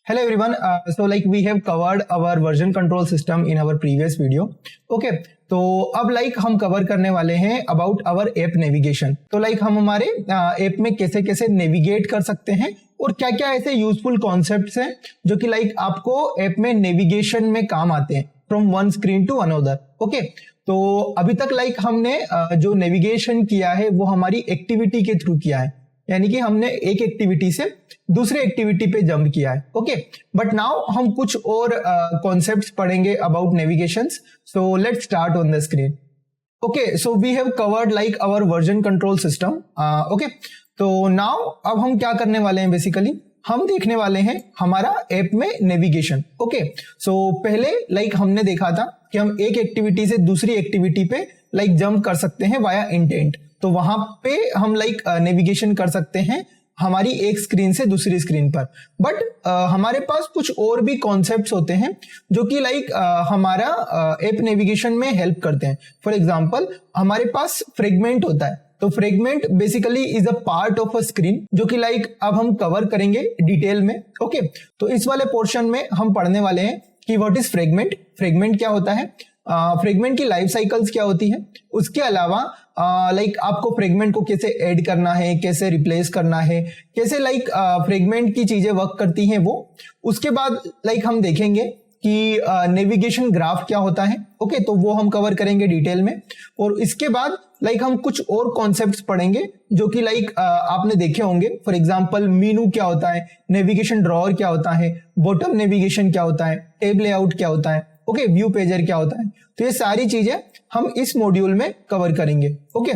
Hello everyone. So like we have covered our version control system in our previous video. Okay. तो अब हम cover करने वाले हैं अबाउट आवर ऐप नेविगेशन. तो हम हमारे ऐप में कैसे कैसे नेविगेट कर सकते हैं और क्या क्या ऐसे यूजफुल कॉन्सेप्ट्स हैं जो कि आपको ऐप में नेविगेशन में काम आते हैं from one screen to another. Okay. तो अभी तक हमने जो नेविगेशन किया है वो हमारी एक्टिविटी के थ्रू किया है, यानी कि हमने एक एक्टिविटी से दूसरे एक्टिविटी पे जंप किया है. ओके. बट नाउ हम कुछ और कॉन्सेप्ट्स पढ़ेंगे about navigations. So let's start on the screen. Okay. So we have covered our version control system. Okay. तो नाउ अब हम क्या करने वाले हैं, बेसिकली हम देखने वाले हैं हमारा ऐप में नेविगेशन. ओके. सो पहले हमने देखा था कि हम एक एक्टिविटी से दूसरी एक्टिविटी पे जंप कर सकते हैं वाया इंटेंट. तो वहां पे हम नेविगेशन कर सकते हैं हमारी एक स्क्रीन से दूसरी स्क्रीन पर. बट हमारे पास कुछ और भी कॉन्सेप्ट्स होते हैं जो कि हमारा ऐप नेविगेशन में हेल्प करते हैं. फॉर एग्जांपल हमारे पास फ्रेगमेंट होता है. तो fragment basically is a part of a screen जो कि अब हम कवर करेंगे डिटेल में. ओके. तो इस वाले पोर्शन में हम पढ़ने वाले हैं कि व्हाट इज फ्रेगमेंट, फ्रेगमेंट क्या होता है, फ्रेगमेंट की लाइफ साइकिल्स क्या होती है, उसके अलावा आपको फ्रेगमेंट को कैसे ऐड करना है, कैसे रिप्लेस करना है, कैसे फ्रेगमेंट की चीजें वर्क करती हैं वो. उसके बाद हम देखेंगे कि नेविगेशन ग्राफ क्या होता है. ओके. तो वो हम कवर करेंगे डिटेल में. और इसके बाद हम कुछ और कॉन्सेप्ट्स पढ़ेंगे जो कि आपने देखे होंगे. फॉर एग्जांपल मीनू क्या होता है, नेविगेशन ड्रॉअर क्या होता है, बॉटम नेविगेशन क्या होता है, टैब लेआउट क्या होता है, ओके, व्यू पेजर क्या होता है. तो ये सारी चीजें हम इस मॉड्यूल में कवर करेंगे. ओके.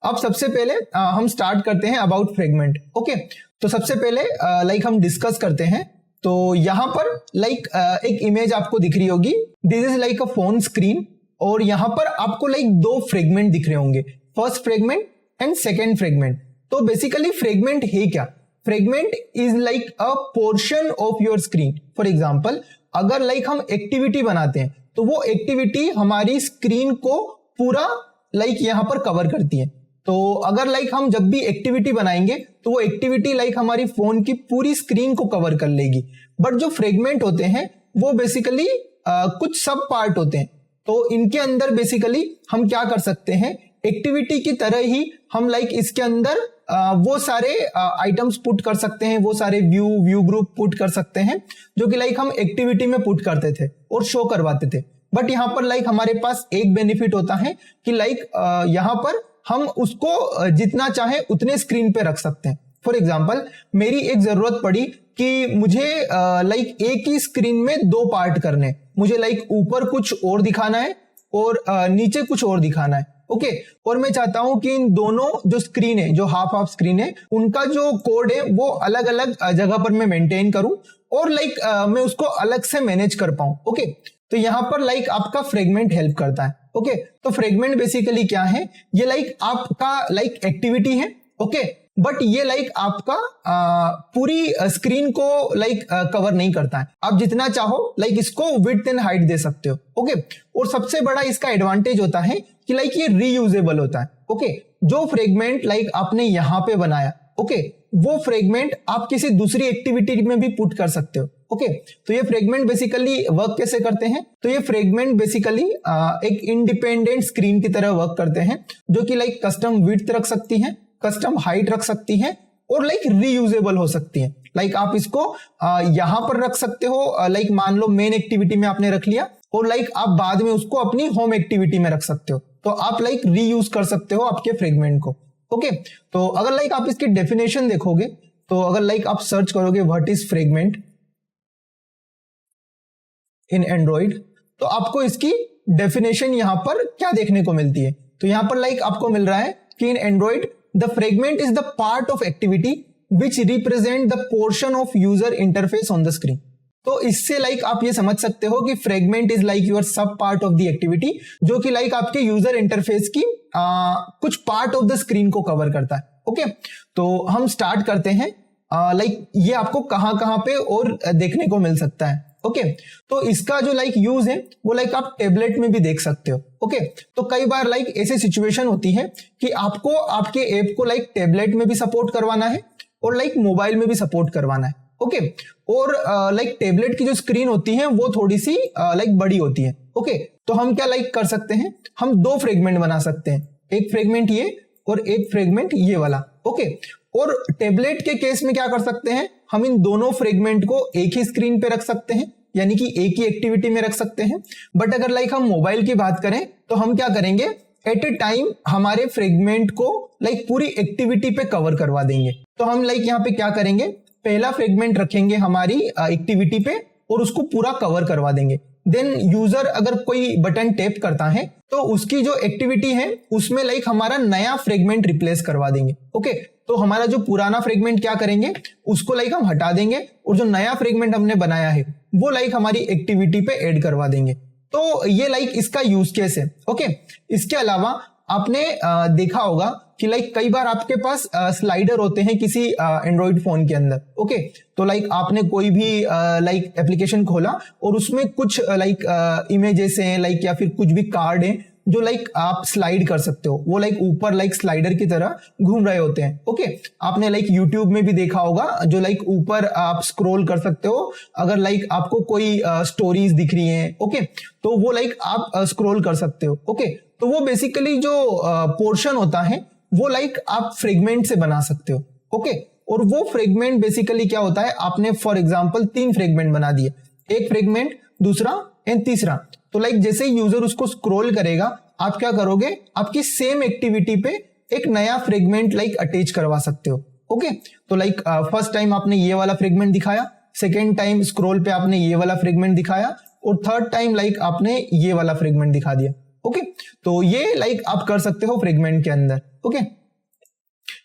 अब सबसे पहले हम स्टार्ट करते हैं अबाउट फ्रेगमेंट. ओके. तो सबसे पहले हम डिस्कस करते हैं. तो यहां पर एक इमेज आपको दिख रही होगी. This is a phone screen और यहां पर आपको दो फ्रेगमेंट दिख रहे होंगे, first fragment and second fragment. तो बेसिकली फ्रेगमेंट है क्या? Fragment is a portion of your screen. For example अगर हम एक्टिविटी बनाते हैं तो वो एक्टिविटी हमारी स्क्रीन को पूरा यहां पर कवर करती है. तो अगर हम जब भी एक्टिविटी बनाएंगे तो वो एक्टिविटी हमारी फोन की पूरी स्क्रीन को कवर कर लेगी. बट जो फ्रेगमेंट होते हैं वो बेसिकली कुछ सब पार्ट होते हैं. तो इनके अंदर बेसिकली हम क्या कर सकते हैं, एक्टिविटी की तरह ही हम इसके अंदर वो सारे आइटम्स पुट कर सकते हैं, वो सारे व्यू ग्रुप पुट कर सकते हैं जो कि हम एक्टिविटी में पुट करते थे और शो करवाते थे. बट यहाँ पर हमारे पास एक बेनिफिट होता है कि यहाँ पर हम उसको जितना चाहे उतने स्क्रीन पे रख सकते हैं. फॉर एग्जाम्पल मेरी एक जरूरत पड़ी कि मुझे एक ही स्क्रीन में दो पार्ट करने, मुझे ऊपर कुछ और दिखाना है और नीचे कुछ और दिखाना है. ओके. और मैं चाहता हूं कि इन दोनों जो स्क्रीन है, जो हाफ स्क्रीन है, उनका जो कोड है वो अलग अलग जगह पर मैं मेंटेन करूं और मैं उसको अलग से मैनेज कर पाऊं. ओके. तो यहां पर आपका फ्रेगमेंट हेल्प करता है. ओके. तो फ्रेगमेंट बेसिकली क्या है, ये आपका एक्टिविटी है. ओके. बट ये आपका पूरी स्क्रीन को कवर नहीं करता है. आप जितना चाहो इसको विड्थ एंड हाइट दे सकते हो. ओके. और सबसे बड़ा इसका एडवांटेज होता है कि ये रीयूजेबल होता है. ओके. जो फ्रेगमेंट आपने यहां पे बनाया, ओके, वो फ्रेगमेंट आप किसी दूसरी एक्टिविटी में भी पुट कर सकते हो. ओके. तो ये फ्रेगमेंट बेसिकली वर्क कैसे करते हैं, तो ये फ्रेगमेंट बेसिकली एक इंडिपेंडेंट स्क्रीन की तरह वर्क करते हैं जो कि कस्टम विड्थ रख सकती है, कस्टम हाइट रख सकती है और रीयूजेबल हो सकती है. आप इसको यहां पर रख सकते हो, मान लो मेन एक्टिविटी में आपने रख लिया और आप बाद में उसको अपनी होम एक्टिविटी में रख सकते हो. तो आप रीयूज कर सकते हो आपके फ्रेगमेंट को. ओके. तो अगर आप इसकी डेफिनेशन देखोगे, तो अगर आप सर्च करोगे what is fragment in Android, तो आपको इसकी डेफिनेशन यहां पर क्या देखने को मिलती है. तो यहां पर आपको मिल रहा है कि in Android the fragment is the part of activity which represent the portion of user interface on the screen. तो इससे आप ये समझ सकते हो कि fragment is your sub part of the activity जो कि आपके यूजर इंटरफेस की कुछ पार्ट ऑफ द स्क्रीन को कवर करता है. ओके. तो हम स्टार्ट करते हैं. ये आपको कहां पे और देखने को मिल सकता है. ओके. तो इसका जो यूज है वो आप टेबलेट में भी देख सकते हो. ओके. तो कई बार ऐसी सिचुएशन होती है कि आपको आपके ऐप को टेबलेट में भी सपोर्ट करवाना है और मोबाइल में भी सपोर्ट करवाना है. ओके। और लाइक टेबलेट की जो स्क्रीन होती है वो थोड़ी सी लाइक बड़ी होती है। ओके, तो हम क्या लाइक कर सकते हैं, हम दो फ्रेगमेंट बना सकते हैं, एक फ्रेगमेंट ये और एक फ्रेगमेंट ये वाला। ओके, और टेबलेट के केस में क्या कर सकते हैं, हम इन दोनों फ्रेगमेंट को एक ही स्क्रीन पे रख सकते हैं, यानी कि एक ही एक्टिविटी में रख सकते हैं। बट अगर लाइक हम मोबाइल की बात करें तो हम क्या करेंगे, एट ए टाइम हमारे फ्रेगमेंट को लाइक पूरी एक्टिविटी पे कवर करवा देंगे। तो हम लाइक यहाँ पे क्या करेंगे, पहला फ्रेगमेंट रखेंगे हमारी एक्टिविटी पे और उसको पूरा कवर करवा देंगे। देन यूजर अगर कोई बटन टैप करता है तो उसकी जो एक्टिविटी है उसमें लाइक हमारा नया फ्रेगमेंट रिप्लेस करवा देंगे। ओके, तो हमारा जो पुराना फ्रेगमेंट क्या करेंगे, उसको लाइक हम हटा देंगे और जो नया फ्रेगमेंट हमने बनाया है वो लाइक हमारी एक्टिविटी पे ऐड करवा देंगे। तो ये लाइक इसका यूज केस है। ओके, इसके अलावा आपने देखा होगा कि लाइक कई बार आपके पास स्लाइडर होते हैं किसी एंड्रॉइड फोन के अंदर। ओके, तो लाइक आपने कोई भी लाइक एप्लीकेशन खोला और उसमें कुछ लाइक इमेजेस हैं लाइक या फिर कुछ भी कार्ड हैं जो लाइक आप स्लाइड कर सकते हो, वो लाइक ऊपर लाइक स्लाइडर की तरह घूम रहे होते हैं। ओके, आपने लाइक यूट्यूब में भी देखा होगा जो लाइक ऊपर आप स्क्रॉल कर सकते हो अगर लाइक आपको कोई स्टोरीज दिख रही हैं। ओके, तो वो लाइक आप स्क्रॉल कर सकते हो। ओके, तो वो बेसिकली जो पोर्शन होता है वो लाइक आप फ्रेगमेंट से बना सकते हो। ओके, और वो फ्रेगमेंट बेसिकली क्या होता है, आपने फॉर एग्जांपल 3 फ्रेगमेंट बना दिए, एक फ्रेगमेंट, दूसरा एंड तीसरा। तो लाइक जैसे यूजर उसको स्क्रॉल करेगा आप क्या करोगे, आपकी सेम एक्टिविटी पे एक नया फ्रेगमेंट लाइक अटैच करवा सकते हो। ओके, तो लाइक फर्स्ट टाइम आपने ये वाला फ्रेगमेंट दिखाया, सेकेंड टाइम स्क्रॉल पे आपने ये वाला फ्रेगमेंट दिखाया और थर्ड टाइम लाइक आपने ये वाला फ्रेगमेंट दिखा दिया। ओके, तो ये लाइक आप कर सकते हो फ्रेगमेंट के अंदर। ओके,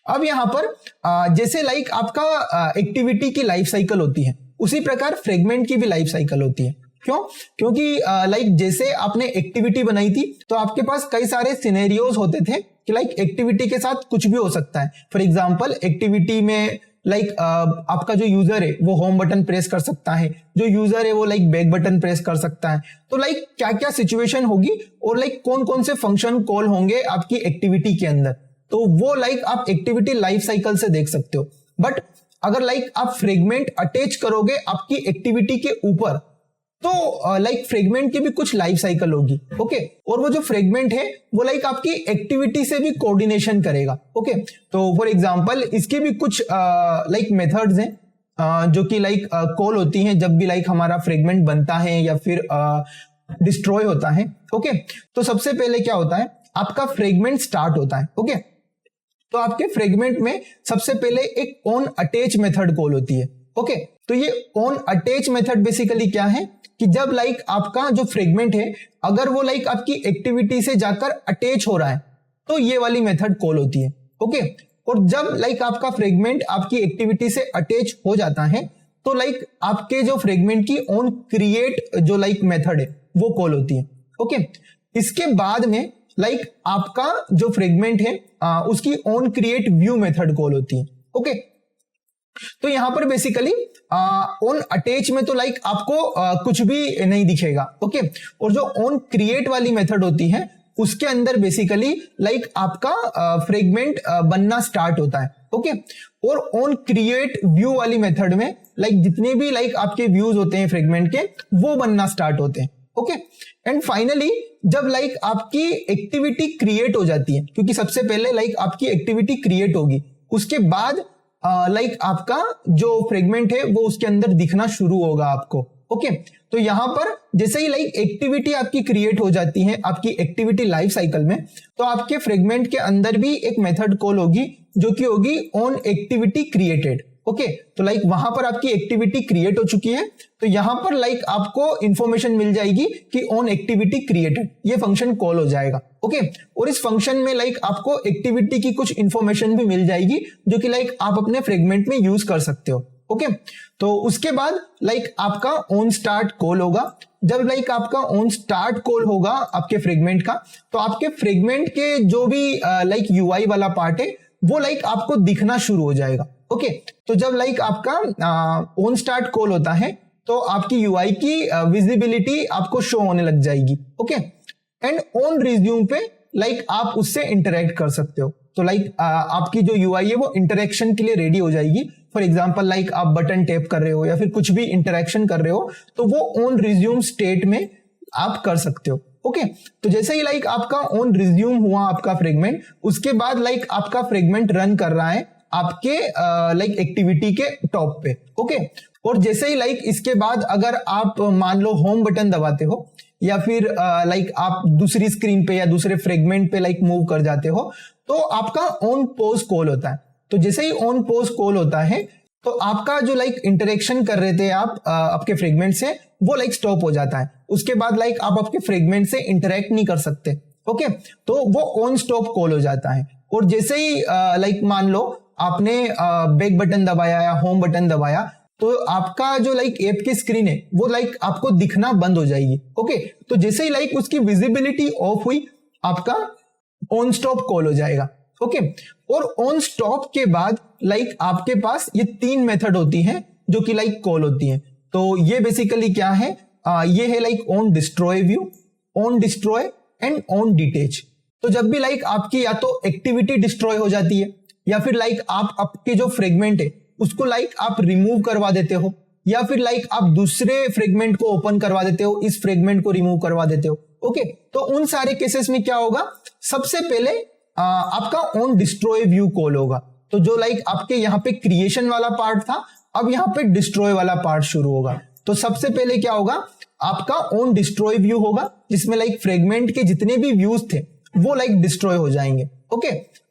अब यहां पर जैसे लाइक आपका एक्टिविटी की लाइफ साइकिल होती है उसी प्रकार फ्रेगमेंट की भी लाइफ साइकिल होती है। क्यों? क्योंकि लाइक जैसे आपने एक्टिविटी बनाई थी तो आपके पास कई सारे सिनेरियोज होते थे कि लाइक एक्टिविटी के साथ कुछ भी हो सकता है। फॉर एग्जांपल एक्टिविटी में लाइक आपका जो यूजर है वो होम बटन प्रेस कर सकता है, जो यूजर है वो लाइक बैक बटन प्रेस कर सकता है। तो लाइक क्या क्या सिचुएशन होगी और लाइक कौन कौन से फंक्शन कॉल होंगे आपकी एक्टिविटी के अंदर, तो वो लाइक आप एक्टिविटी लाइफ साइकिल से देख सकते हो। बट अगर लाइक आप फ्रेगमेंट अटैच करोगे आपकी एक्टिविटी के ऊपर तो लाइक फ्रेगमेंट की भी कुछ लाइफ साइकिल होगी। ओके, और वो जो फ्रेगमेंट है वो लाइक आपकी एक्टिविटी से भी कोऑर्डिनेशन करेगा। ओके, तो फॉर एग्जांपल इसके भी कुछ लाइक मेथड्स हैं जो कि लाइक कॉल होती हैं जब भी लाइक हमारा फ्रेगमेंट बनता है या फिर डिस्ट्रॉय होता है। ओके, तो सबसे पहले क्या होता है, आपका फ्रेगमेंट स्टार्ट होता है। ओके, तो आपके फ्रेगमेंट में सबसे पहले एक ऑन अटैच मेथड कॉल होती है। ओके, तो ये ऑन अटैच मेथड बेसिकली क्या है कि जब लाइक आपका जो फ्रेगमेंट है अगर वो लाइक आपकी एक्टिविटी से जाकर अटैच हो रहा है तो ये वाली मेथड कॉल होती है। ओके, और जब लाइक आपका फ्रेगमेंट आपकी एक्टिविटी से अटैच हो जाता है तो लाइक आपके जो फ्रेगमेंट की ऑन क्रिएट जो लाइक मेथड है वो कॉल होती है। ओके, इसके बाद में लाइक आपका जो फ्रेगमेंट है उसकी on create view method call होती है। ओके, तो यहां पर बेसिकली ऑन अटैच में तो लाइक आपको कुछ भी नहीं दिखेगा। ओके, और जो ऑन क्रिएट वाली मेथड होती है उसके अंदर बेसिकली लाइक आपका फ्रेगमेंट बनना स्टार्ट होता है। ओके, और ऑन क्रिएट व्यू वाली मेथड में लाइक जितने भी लाइक आपके व्यूज होते हैं फ्रेगमेंट के वो बनना स्टार्ट होते हैं। ओके, एंड फाइनली जब लाइक आपकी एक्टिविटी क्रिएट हो जाती है, क्योंकि सबसे पहले लाइक आपकी एक्टिविटी क्रिएट होगी उसके बाद लाइक आपका जो फ्रेगमेंट है वो उसके अंदर दिखना शुरू होगा आपको। ओके, तो यहां पर जैसे ही लाइक एक्टिविटी आपकी क्रिएट हो जाती है आपकी एक्टिविटी लाइफ साइकिल में तो आपके फ्रेगमेंट के अंदर भी एक मेथड कॉल होगी जो कि होगी ऑन एक्टिविटी क्रिएटेड। ओके, तो लाइक वहां पर आपकी एक्टिविटी क्रिएट हो चुकी है तो यहां पर लाइक आपको इंफॉर्मेशन मिल जाएगी कि ऑन एक्टिविटी क्रिएटेड ये फंक्शन कॉल हो जाएगा। ओके, और इस फंक्शन में लाइक आपको एक्टिविटी की कुछ इंफॉर्मेशन भी मिल जाएगी जो कि लाइक आप अपने फ्रेगमेंट में यूज कर सकते हो। ओके, तो उसके बाद लाइक आपका ऑन स्टार्ट कॉल होगा। जब लाइक आपका ऑन स्टार्ट कॉल होगा आपके फ्रेगमेंट का तो आपके फ्रेगमेंट के जो भी लाइक यूआई वाला पार्ट है वो लाइक आपको दिखना शुरू हो जाएगा। ओके, तो जब लाइक आपका ऑन स्टार्ट कॉल होता है तो आपकी यूआई की विजिबिलिटी आपको शो होने लग जाएगी। ओके, एंड ऑन रिज्यूम पे लाइक आप उससे इंटरेक्ट कर सकते हो। तो लाइक आपकी जो यूआई है वो इंटरेक्शन के लिए रेडी हो जाएगी फॉर एग्जांपल लाइक आप बटन टैप कर रहे हो या फिर कुछ भी इंटरेक्शन कर रहे हो, तो वो ऑन रिज्यूम स्टेट में आप कर सकते हो। ओके, तो जैसे ही लाइक आपका ऑन रिज्यूम हुआ आपका फ्रेगमेंट, उसके बाद लाइक आपका फ्रेगमेंट रन कर रहा है आपके लाइक एक्टिविटी के टॉप पे। ओके, और जैसे ही लाइक इसके बाद अगर आप मान लो होम बटन दबाते हो या फिर लाइक आप दूसरी स्क्रीन पे या दूसरे फ्रेगमेंट पे लाइक मूव कर जाते हो, तो आपका ऑन पोज कॉल होता है। तो जैसे ही ऑन पोज कॉल होता है तो आपका जो लाइक इंटरेक्शन कर रहे थे आप आपके फ्रेगमेंट से, वो लाइक स्टॉप हो जाता है। उसके बाद लाइक आप आपके फ्रेगमेंट से इंटरेक्ट नहीं कर सकते। ओके, तो वो ऑन स्टॉप कॉल हो जाता है। और जैसे ही लाइक मान लो आपने बैक बटन दबाया या होम बटन दबाया, तो आपका जो लाइक ऐप की स्क्रीन है वो लाइक आपको दिखना बंद हो जाएगी। ओके, तो जैसे ही लाइक उसकी विजिबिलिटी ऑफ हुई, आपका ऑन स्टॉप कॉल हो जाएगा। ओके, और ऑन स्टॉप के बाद लाइक आपके पास ये 3 मेथड होती हैं जो कि लाइक कॉल होती हैं। तो ये बेसिकली क्या है, ये है like on destroy view, on destroy and on detach. तो जब भी लाइक आपकी या तो एक्टिविटी डिस्ट्रॉय हो जाती है या फिर लाइक आप आपके जो फ्रेगमेंट है उसको लाइक आप रिमूव करवा देते हो, या फिर लाइक आप दूसरे फ्रेगमेंट को ओपन करवा देते हो, इस फ्रेगमेंट को रिमूव करवा देते हो। ओके, तो उन सारे केसेस में क्या होगा, सबसे पहले आपका ऑन डिस्ट्रॉय व्यू कॉल होगा। तो जो लाइक आपके यहाँ पे क्रिएशन वाला पार्ट था, अब यहाँ पे डिस्ट्रॉय वाला पार्ट शुरू होगा। तो सबसे पहले क्या होगा, आपका ऑन डिस्ट्रॉय व्यू होगा जिसमें लाइक फ्रेगमेंट के जितने भी व्यूज थे वो लाइक डिस्ट्रॉय हो जाएंगे। ओके,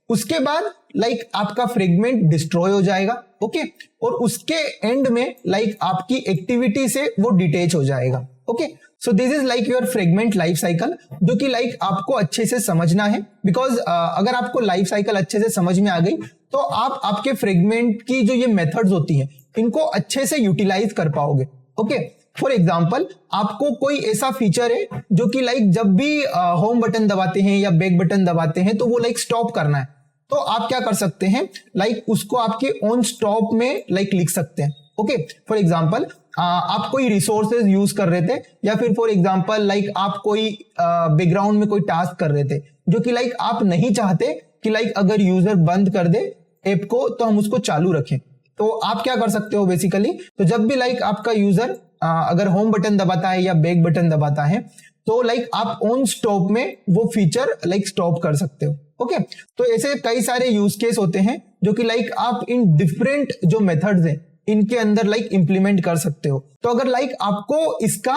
उसके बाद लाइक आपका फ्रेगमेंट डिस्ट्रॉय हो जाएगा। ओके, और उसके एंड में लाइक आपकी एक्टिविटी से वो डिटेच हो जाएगा। Okay, so this is like your fragment life cycle, जो कि लाइक आपको अच्छे से समझना है। बिकॉज अगर आपको लाइफ साइकिल अच्छे से समझ में आ गई तो आप आपके फ्रेगमेंट की जो ये मेथड्स होती हैं इनको अच्छे से यूटिलाइज कर पाओगे। ओके, फॉर एग्जाम्पल आपको कोई ऐसा फीचर है जो कि लाइक जब भी होम बटन दबाते हैं या बैक बटन दबाते हैं तो वो लाइक स्टॉप करना है, तो आप क्या कर सकते हैं, लाइक उसको आपके ऑन स्टॉप में लाइक लिख सकते हैं। ओके, फॉर एग्जाम्पल आप कोई रिसोर्सेज यूज कर रहे थे या फिर फॉर एग्जाम्पल लाइक आप कोई बैकग्राउंड में कोई टास्क कर रहे थे जो कि लाइक आप नहीं चाहते कि लाइक अगर यूजर बंद कर दे ऐप को तो हम उसको चालू रखें। तो आप क्या कर सकते हो बेसिकली, तो जब भी लाइक आपका यूजर अगर होम बटन दबाता है या बैक बटन दबाता है तो लाइक आप ऑन स्टॉप में वो फीचर लाइक स्टॉप कर सकते हो। ओके, तो ऐसे कई सारे यूज केस होते हैं जो कि लाइक आप इन डिफरेंट जो मेथड्स हैं इनके अंदर लाइक इंप्लीमेंट कर सकते हो। तो अगर लाइक आपको इसका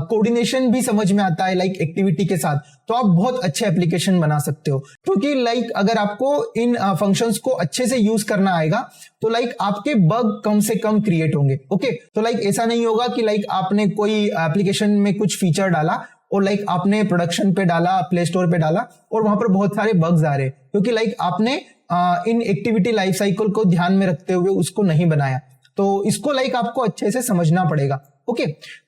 कोऑर्डिनेशन भी समझ में आता है लाइक एक्टिविटी के साथ, तो आप बहुत अच्छे एप्लीकेशन बना सकते हो। क्योंकि लाइक अगर आपको इन फंक्शंस को अच्छे से यूज करना आएगा तो लाइक आपके बग कम से कम क्रिएट होंगे। ओके, तो लाइक ऐसा नहीं होगा कि लाइक आपने कोई एप्लीकेशन में कुछ फीचर डाला और लाइक आपने प्रोडक्शन पे डाला, प्ले स्टोर पे डाला और वहां पर बहुत सारे बग्स आ रहे हैं, क्योंकि लाइक आपने इन एक्टिविटी लाइफ साइकिल को ध्यान में रखते हुए उसको नहीं बनाया। तो इसको लाइक आपको अच्छे से समझना पड़ेगा। ओके,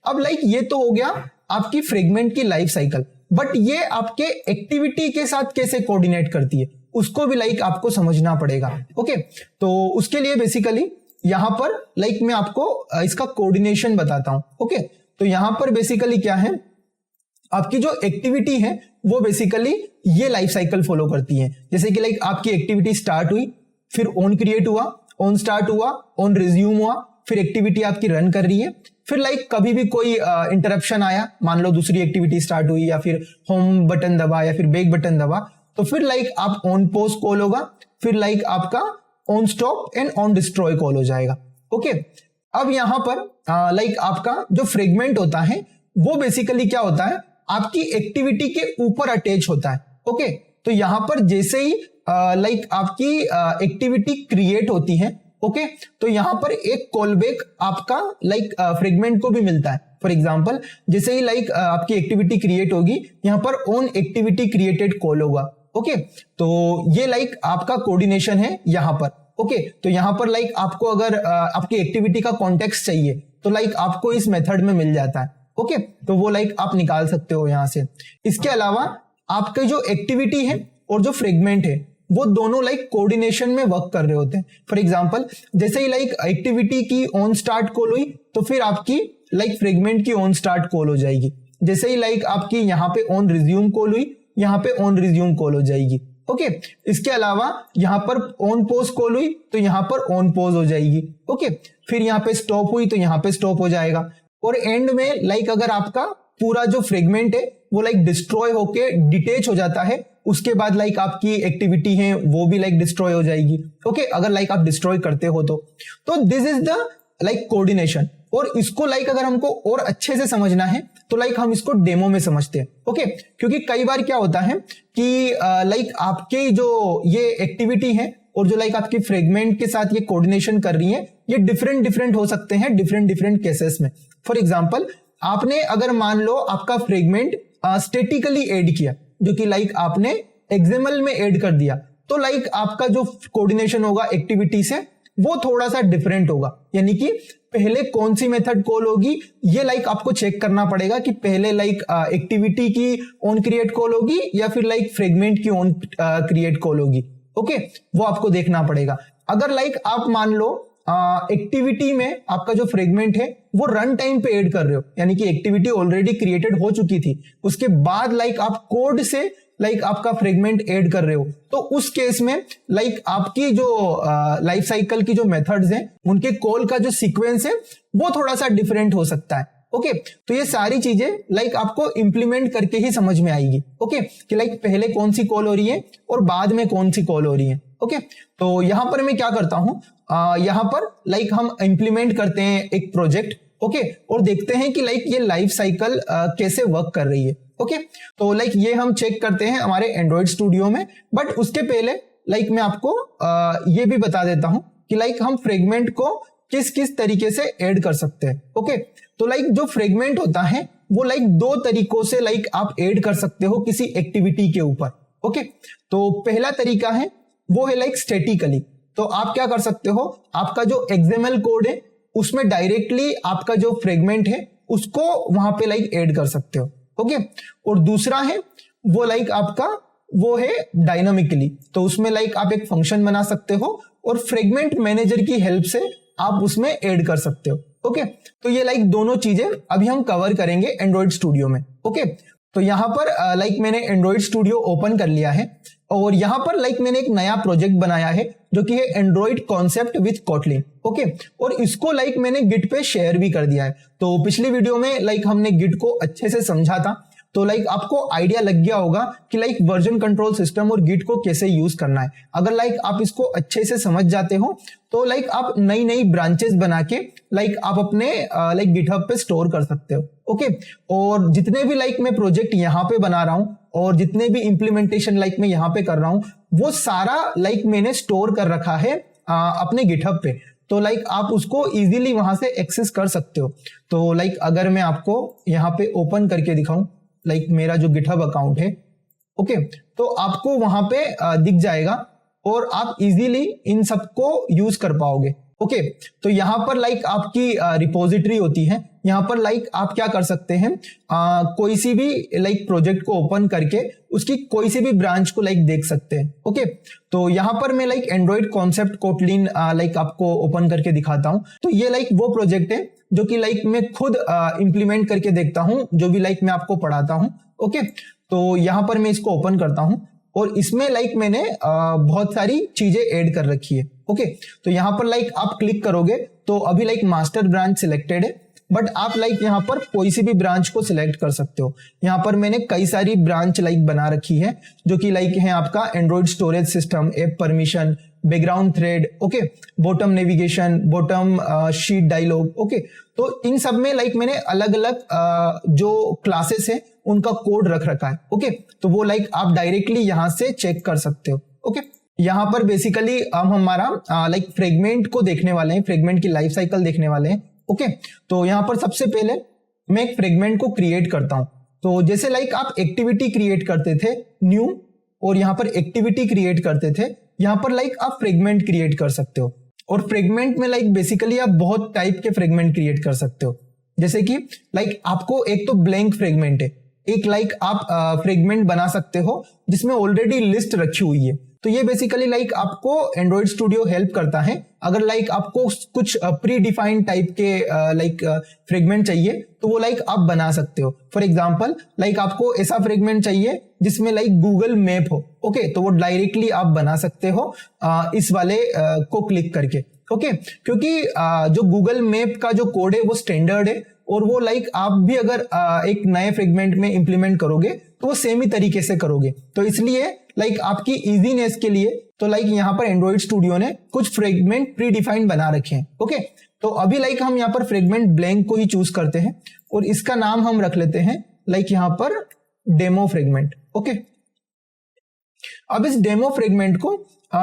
अब लाइक ये तो हो गया आपकी फ्रेगमेंट की लाइफ साइकिल, बट ये आपके एक्टिविटी के साथ कैसे कोऑर्डिनेट करती है उसको भी लाइक आपको समझना पड़ेगा। ओके, तो उसके लिए बेसिकली यहां पर लाइक मैं आपको इसका कोऑर्डिनेशन बताता हूं। ओके, तो यहां पर बेसिकली क्या है, आपकी जो एक्टिविटी है वो बेसिकली ये लाइफ साइकिल फॉलो करती है। जैसे कि लाइक आपकी एक्टिविटी स्टार्ट हुई, फिर ऑन क्रिएट हुआ, ऑन स्टार्ट हुआ, ऑन रिज्यूम हुआ, फिर एक्टिविटी आपकी रन कर रही है, फिर लाइक कभी भी कोई इंटरप्शन आया, मान लो दूसरी एक्टिविटी स्टार्ट हुई या फिर होम बटन दबा या फिर बैक बटन दबा, तो फिर लाइक आप ऑन पोज कॉल होगा, फिर लाइक आपका on stop and on destroy call हो जाएगा। ओके, अब यहां पर लाइक आपका जो फ्रेगमेंट होता है वो बेसिकली क्या होता है, आपकी एक्टिविटी के ऊपर अटैच होता है। ओके, तो यहां पर जैसे ही लाइक आपकी एक्टिविटी क्रिएट होती है, ओके, तो यहां पर एक कॉल बैक आपका लाइक फ्रेगमेंट को भी मिलता है। फॉर एग्जांपल जैसे ही लाइक आपकी एक्टिविटी क्रिएट होगी, यहां पर ऑन एक्टिविटी क्रिएटेड कॉल होगा। ओके, तो ये लाइक आपका कोऑर्डिनेशन है यहां पर। ओके, तो यहां पर लाइक आपको अगर आपकी एक्टिविटी का कॉन्टेक्स्ट चाहिए तो लाइक आपको इस मेथड में मिल जाता है। ओके, तो वो लाइक आप निकाल सकते हो यहां से। इसके अलावा आपके जो एक्टिविटी है और जो फ्रेगमेंट है वो दोनों लाइक कोऑर्डिनेशन में वर्क कर रहे होते हैं। फॉर एग्जांपल जैसे ही लाइक एक्टिविटी की ऑन स्टार्ट कॉल हुई तो फिर आपकी लाइक फ्रेगमेंट की ऑन स्टार्ट कॉल हो जाएगी। जैसे ही लाइक आपकी यहाँ पे ऑन रिज्यूम कॉल हुई, यहाँ पे ऑन रिज्यूम कॉल हो जाएगी। ओके। इसके अलावा यहाँ पर ऑन पोज कॉल हुई तो यहाँ पर ऑन पोज हो जाएगी। ओके, फिर यहाँ पे स्टॉप हुई तो यहाँ पे स्टॉप हो जाएगा। और एंड में लाइक अगर आपका पूरा जो फ्रेगमेंट है वो लाइक डिस्ट्रॉय होके डिटेच हो जाता है, उसके बाद लाइक आपकी एक्टिविटी है वो भी लाइक डिस्ट्रॉय हो जाएगी। ओके, अगर लाइक आप डिस्ट्रॉय करते हो तो this is the like coordination. और इसको लाइक अगर हमको और अच्छे से समझना है तो लाइक हम इसको डेमो में समझते हैं। ओके, क्योंकि कई बार क्या होता है कि लाइक आपके जो ये एक्टिविटी है और जो लाइक आपकी फ्रेगमेंट के साथ ये कोऑर्डिनेशन कर रही है ये डिफरेंट हो सकते हैं डिफरेंट केसेस में। फॉर एग्जांपल, आपने अगर मान लो आपका फ्रेगमेंट स्टैटिकली ऐड किया, जो कि लाइक आपने एक्सएमएल में ऐड कर दिया, तो लाइक आपका जो कोऑर्डिनेशन होगा एक्टिविटी से वो थोड़ा सा डिफरेंट होगा। यानी कि पहले कौन सी मेथड कॉल होगी ये लाइक आपको चेक करना पड़ेगा कि पहले लाइक एक्टिविटी की ऑन क्रिएट कॉल होगी या फिर लाइक फ्रेगमेंट की ऑन क्रिएट कॉल होगी। ओके, वो आपको देखना पड़ेगा। अगर लाइक आप मान लो एक्टिविटी में आपका जो फ्रेगमेंट है वो रन टाइम पे ऐड कर रहे हो, यानी कि एक्टिविटी ऑलरेडी क्रिएटेड हो चुकी थी, उसके बाद लाइक आप कोड से लाइक आपका फ्रेगमेंट ऐड कर रहे हो, तो उस केस में लाइक आपकी जो लाइफ साइकिल की जो मेथड्स हैं उनके कॉल का जो सीक्वेंस है वो थोड़ा सा डिफरेंट हो सकता है। ओके, तो ये सारी चीजें लाइक आपको इंप्लीमेंट करके ही समझ में आएगी। ओके, कि लाइक पहले कौन सी कॉल हो रही है और बाद में कौन सी कॉल हो रही है। ओके, तो यहां पर मैं क्या करता हूं, यहां पर लाइक हम इंप्लीमेंट करते हैं एक प्रोजेक्ट। ओके, और देखते हैं कि लाइक ये लाइफ साइकिल कैसे वर्क कर रही है। ओके, तो लाइक ये हम चेक करते हैं हमारे एंड्रॉइड स्टूडियो में। बट उसके पहले लाइक मैं आपको ये भी बता देता हूं कि लाइक हम फ्रेगमेंट को किस किस तरीके से ऐड कर सकते हैं। ओके, तो लाइक जो फ्रेगमेंट होता है वो लाइक दो तरीकों से लाइक आप ऐड कर सकते हो किसी एक्टिविटी के ऊपर। ओके, तो पहला तरीका है वो है लाइक स्टैटिकली। तो आप क्या कर सकते हो, आपका जो एक्सएमएल कोड है उसमें डायरेक्टली आपका जो फ्रेगमेंट है उसको वहां पे लाइक ऐड कर सकते हो। ओके, और दूसरा है वो लाइक आपका वो है डायनामिकली। तो उसमें लाइक आप एक फंक्शन बना सकते हो और फ्रेगमेंट मैनेजर की हेल्प से आप उसमें ऐड कर सकते हो। ओके, तो ये लाइक दोनों चीजें अभी हम कवर करेंगे एंड्रॉइड स्टूडियो में। ओके, तो यहां पर लाइक मैंने एंड्रॉइड स्टूडियो ओपन कर लिया है और यहां पर लाइक मैंने एक नया प्रोजेक्ट बनाया है जो कि है Android concept with Kotlin. Okay, और इसको लाइक मैंने गिट पे शेयर भी कर दिया है। तो पिछली वीडियो में लाइक हमने गिट को अच्छे से समझा था, तो लाइक आपको आइडिया लग गया होगा कि लाइक वर्जन कंट्रोल सिस्टम और गिट को कैसे यूज करना है। अगर लाइक आप इसको अच्छे से समझ जाते हो तो लाइक आप नई नई ब्रांचेस बना के लाइक आप अपने लाइक गिटहब पे स्टोर कर सकते हो। ओके, और जितने भी लाइक मैं प्रोजेक्ट यहाँ पे बना रहा हूँ और जितने भी इंप्लीमेंटेशन लाइक मैं यहाँ पे कर रहा हूँ वो सारा लाइक मैंने स्टोर कर रखा है अपने गिटहब पे। तो लाइक आप उसको इजीली वहां से एक्सेस कर सकते हो। तो लाइक अगर मैं आपको यहाँ पे ओपन करके दिखाऊं लाइक मेरा जो गिटहब अकाउंट है, ओके, तो आपको वहां पे दिख जाएगा और आप इजीली इन सबको यूज कर पाओगे। ओके, तो यहाँ पर लाइक आपकी रिपोजिटरी होती है। यहाँ पर लाइक आप क्या कर सकते हैं, कोई सी भी लाइक प्रोजेक्ट को ओपन करके उसकी कोई सी भी ब्रांच को लाइक देख सकते हैं। ओके, तो यहाँ पर मैं like Android concept Kotlin like आपको ओपन करके दिखाता हूँ। तो ये लाइक वो प्रोजेक्ट है जो कि लाइक मैं खुद इंप्लीमेंट करके देखता हूँ, जो भी लाइक मैं आपको पढ़ाता हूँ। ओके, तो यहाँ पर मैं इसको ओपन करता हूँ और इसमें लाइक मैंने बहुत सारी चीजें ऐड कर रखी है। ओके, तो यहाँ पर लाइक आप क्लिक करोगे तो अभी लाइक मास्टर ब्रांच सिलेक्टेड है, बट आप लाइक यहाँ पर कोई सी भी ब्रांच को सिलेक्ट कर सकते हो। यहाँ पर मैंने कई सारी ब्रांच लाइक बना रखी है जो कि लाइक है आपका Android storage system, app permission, background thread, okay, bottom navigation, bottom sheet dialog. Okay, तो इन सब में लाइक मैंने अलग अलग जो क्लासेस है उनका कोड रख रखा है। ओके, तो वो लाइक आप डायरेक्टली यहाँ से चेक कर सकते हो। ओके, यहाँ पर बेसिकली हम हमारा लाइक फ्रेगमेंट को देखने वाले हैं, फ्रेगमेंट की लाइफ साइकिल देखने वाले हैं। ओके, तो यहाँ पर सबसे पहले मैं एक फ्रेगमेंट को क्रिएट करता हूं। तो जैसे लाइक आप एक्टिविटी क्रिएट करते थे न्यू और यहाँ पर एक्टिविटी क्रिएट करते थे, यहाँ पर लाइक आप फ्रेगमेंट क्रिएट कर सकते हो। और फ्रेगमेंट में लाइक बेसिकली आप बहुत टाइप के फ्रेगमेंट क्रिएट कर सकते हो। जैसे कि लाइक आपको एक तो ब्लैंक फ्रेगमेंट है, एक लाइक आप फ्रेगमेंट बना सकते हो जिसमें ऑलरेडी लिस्ट रखी हुई है। तो ये बेसिकली लाइक आपको एंड्रॉइड स्टूडियो हेल्प करता है। अगर लाइक आपको कुछ प्री डिफाइंड टाइप के लाइक फ्रेगमेंट चाहिए तो वो लाइक आप बना सकते हो। फॉर एग्जांपल लाइक आपको ऐसा फ्रेगमेंट चाहिए जिसमें लाइक गूगल मैप हो, ओके, तो वो डायरेक्टली आप बना सकते हो इस वाले को क्लिक करके, ओके, क्योंकि जो गूगल मैप का जो कोड है वो स्टैंडर्ड है और वो लाइक आप भी अगर एक नए फ्रेगमेंट में इंप्लीमेंट करोगे तो वो सेम ही तरीके से करोगे। तो इसलिए लाइक आपकी इजीनेस के लिए तो लाइक यहाँ पर एंड्रॉइड स्टूडियो ने कुछ फ्रेगमेंट प्री डिफाइंड बना रखे हैं, ओके। तो अभी लाइक हम यहाँ पर फ्रेगमेंट ब्लैंक को ही चूज करते हैं और इसका नाम हम रख लेते हैं लाइक यहाँ पर डेमो फ्रेगमेंट, ओके। अब इस डेमो फ्रेगमेंट को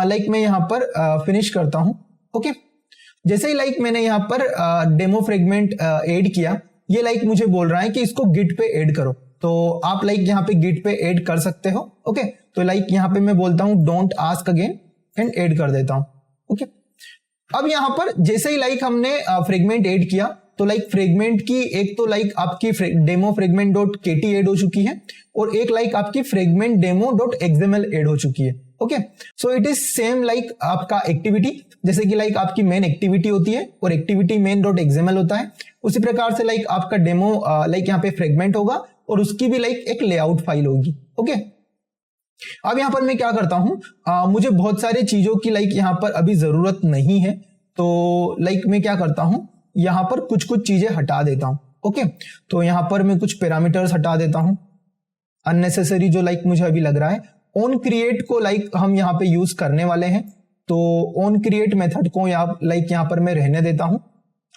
लाइक मैं यहाँ पर फिनिश करता हूं, ओके। जैसे ही लाइक मैंने यहाँ पर डेमो फ्रेगमेंट ऐड किया, ये लाइक मुझे बोल रहा है कि इसको गिट पे ऐड करो। तो आप लाइक यहाँ पे गिट पे ऐड कर सकते हो, ओके। तो लाइक यहाँ पे मैं बोलता हूँ don't ask again and add कर देता हूँ, ओके। अब यहाँ पर जैसे ही लाइक हमने फ्रेगमेंट ऐड किया तो लाइक फ्रेगमेंट की एक तो लाइक आपकी डेमो फ्रेगमेंट डॉट केटी ऐड हो चुकी है और एक लाइक आपकी fragment demo dot XML add हो चुकी है, okay. So it is same like आपका एक्टिविटी, जैसे कि लाइक आपकी मेन एक्टिविटी होती है और एक्टिविटी मेन डॉट एक्सएमएल होता है, उसी प्रकार से लाइक आपका डेमो लाइक यहाँ पे फ्रेगमेंट होगा और उसकी भी लाइक एक लेआउट फाइल होगी, ओके। अब यहाँ पर मैं क्या करता हूं, मुझे बहुत सारी चीजों की लाइक यहाँ पर अभी जरूरत नहीं है, तो लाइक मैं क्या करता हूं, यहाँ पर कुछ कुछ चीजें हटा देता हूं, ओके। तो यहाँ पर मैं कुछ पैरामीटर्स हटा देता हूं अननेसेसरी जो लाइक मुझे अभी लग रहा है। ऑन क्रिएट को लाइक हम यहाँ पे यूज करने वाले हैं, तो ऑन क्रिएट मेथड को लाइक यहाँ पर मैं रहने देता हूं,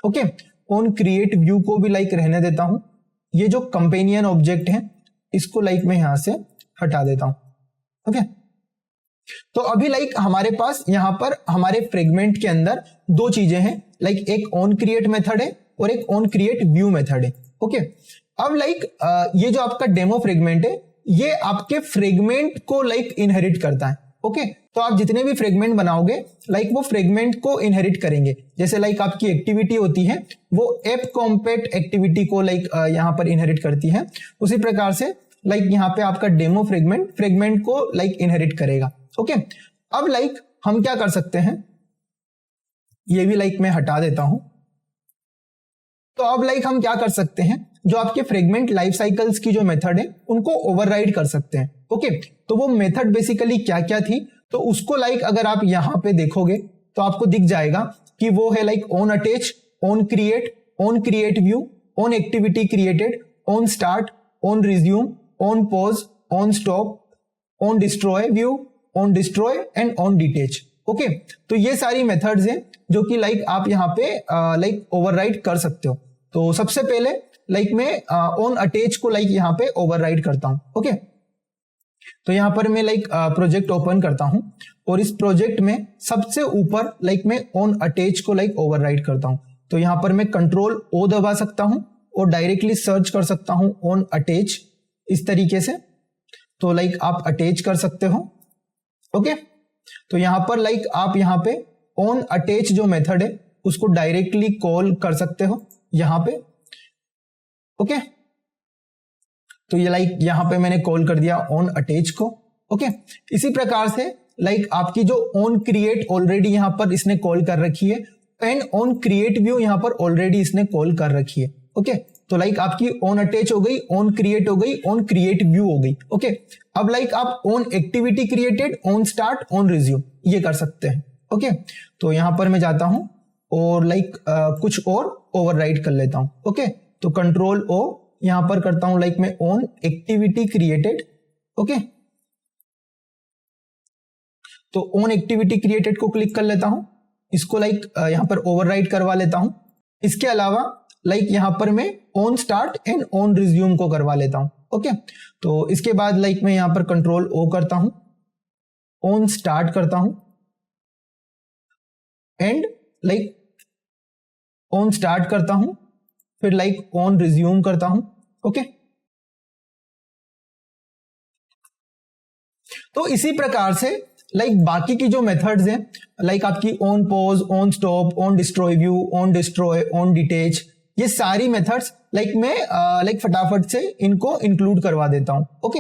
ओके। ऑन क्रिएट व्यू को भी लाइक रहने देता हूं। ये जो कंपेनियन ऑब्जेक्ट है इसको लाइक मैं यहां से हटा देता हूं, ओके। तो अभी लाइक हमारे पास यहां पर हमारे फ्रेगमेंट के अंदर दो चीजें हैं, लाइक एक ऑन क्रिएट मेथड है और एक ऑन क्रिएट व्यू मेथड है, ओके। अब लाइक ये जो आपका डेमो फ्रेगमेंट है ये आपके फ्रेगमेंट को लाइक इनहेरिट करता है, ओके। तो आप जितने भी फ्रेगमेंट बनाओगे लाइक वो फ्रेगमेंट को इनहेरिट करेंगे। जैसे लाइक आपकी एक्टिविटी होती है वो एप कॉम्पैक्ट एक्टिविटी को लाइक यहां पर इनहेरिट करती है, उसी प्रकार से लाइक यहाँ पे आपका डेमो फ्रेगमेंट को लाइक इनहेरिट करेगा, ओके। अब लाइक हम क्या कर सकते हैं, ये भी लाइक मैं हटा देता हूं। तो अब लाइक हम क्या कर सकते हैं, जो आपके फ्रेगमेंट लाइफ साइकिल्स की जो मेथड है उनको ओवरराइड कर सकते हैं, ओके। तो वो मेथड बेसिकली क्या क्या थी, तो उसको लाइक अगर आप यहां पे देखोगे तो आपको दिख जाएगा कि वो है like on attach, on create view, on activity created, on start, on resume, on pause, on stop, on destroy view, on destroy and on detach, okay. तो ये सारी मेथड्स हैं जो कि लाइक आप यहाँ पे लाइक ओवरराइड कर सकते हो। तो सबसे पहले लाइक मैं ऑन अटैच को लाइक यहाँ पे ओवरराइड करता हूं, ओके। तो यहाँ पर मैं लाइक प्रोजेक्ट ओपन करता हूं और इस प्रोजेक्ट में सबसे ऊपर लाइक मैं ऑन अटैच को लाइक ओवरराइड करता हूं। तो यहाँ पर मैं कंट्रोल ओ दबा सकता हूं और डायरेक्टली सर्च कर सकता हूं ऑन अटैच इस तरीके से। तो लाइक आप अटैच कर सकते हो, ओके। तो यहां पर लाइक आप यहाँ पे ऑन अटैच जो मेथड है उसको डायरेक्टली कॉल कर सकते हो यहां पे, ओके। तो ये लाइक यहां पे मैंने कॉल कर दिया ऑन अटैच को, ओके। इसी प्रकार से लाइक आपकी जो ऑन क्रिएट ऑलरेडी यहां पर इसने कॉल कर रखी है एंड ऑन क्रिएट व्यू यहां पर ऑलरेडी इसने कॉल कर रखी है, ओके। तो लाइक आपकी ऑन अटैच हो गई, ऑन क्रिएट हो गई, ऑन क्रिएट व्यू हो गई, ओके। अब लाइक आप on activity created, on start, on resume ये कर सकते हैं, ओके। तो यहां पर मैं जाता हूं और लाइक कुछ और ओवरराइड कर लेता हूं, ओके। तो कंट्रोल ओ यहां पर करता हूं लाइक मैं ऑन एक्टिविटी क्रिएटेड, ओके। तो ऑन एक्टिविटी क्रिएटेड को क्लिक कर लेता हूं, इसको लाइक यहां पर ओवरराइड करवा लेता हूं। इसके अलावा लाइक यहां पर मैं on start and on resume को करवा लेता हूं, ओके। तो इसके बाद लाइक मैं यहां पर कंट्रोल ओ करता हूं, ऑन स्टार्ट करता हूं एंड लाइक ऑन स्टार्ट करता हूं, फिर लाइक ऑन रिज्यूम करता हूं, ओके। तो इसी प्रकार से लाइक बाकी की जो मेथड्स हैं लाइक आपकी on pause, on stop, on destroy view, on destroy, on detach, ये सारी मेथड्स लाइक मैं लाइक फटाफट से इनको इंक्लूड करवा देता हूं, ओके।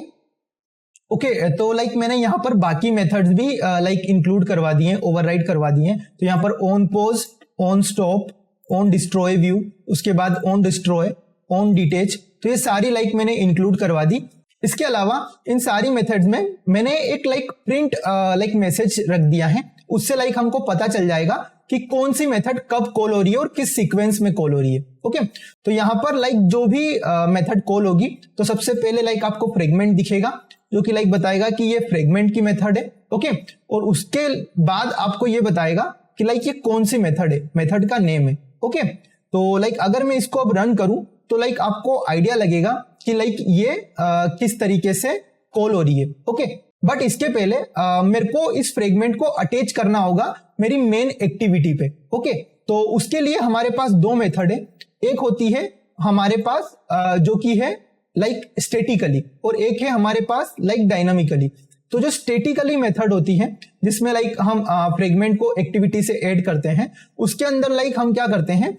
ओके तो लाइक मैंने यहाँ पर बाकी मेथड्स भी लाइक इंक्लूड करवा दिए हैं, ओवरराइड करवा दिए हैं। तो यहाँ पर on pose, on stop, on destroy view, उसके बाद ऑन डिस्ट्रॉय, ऑन डिटेच, तो ये सारी लाइक मैंने इंक्लूड करवा दी। इसके अलावा इन सारी मेथड्स में मैंने एक लाइक प्रिंट लाइक मैसेज रख दिया है, उससे लाइक हमको पता चल जाएगा कि कौन सी मेथड कब कॉल हो रही है और किस सीक्वेंस में कॉल हो रही है। ओके तो यहाँ पर लाइक जो भी मेथड कॉल होगी तो सबसे पहले लाइक आपको फ्रेगमेंट दिखेगा जो कि लाइक बताएगा कि ये फ्रेगमेंट की मेथड है। ओके और उसके बाद आपको ये बताएगा कि लाइक ये कौन सी मेथड है, मेथड का नेम है। ओके तो लाइक अगर मैं इसको अब रन करूं तो लाइक आपको आइडिया लगेगा कि लाइक ये किस तरीके से कॉल हो रही है। ओके बट इसके पहले मेरे को इस फ्रेगमेंट को अटैच करना होगा मेरी मेन एक्टिविटी पे। ओके तो उसके लिए हमारे पास दो मेथड है, एक होती है हमारे पास जो कि है लाइक स्टैटिकली और एक है हमारे पास लाइक डायनामिकली। तो जो स्टैटिकली मेथड होती है जिसमें लाइक हम फ्रेगमेंट को एक्टिविटी से ऐड करते हैं, उसके अंदर लाइक हम क्या करते हैं,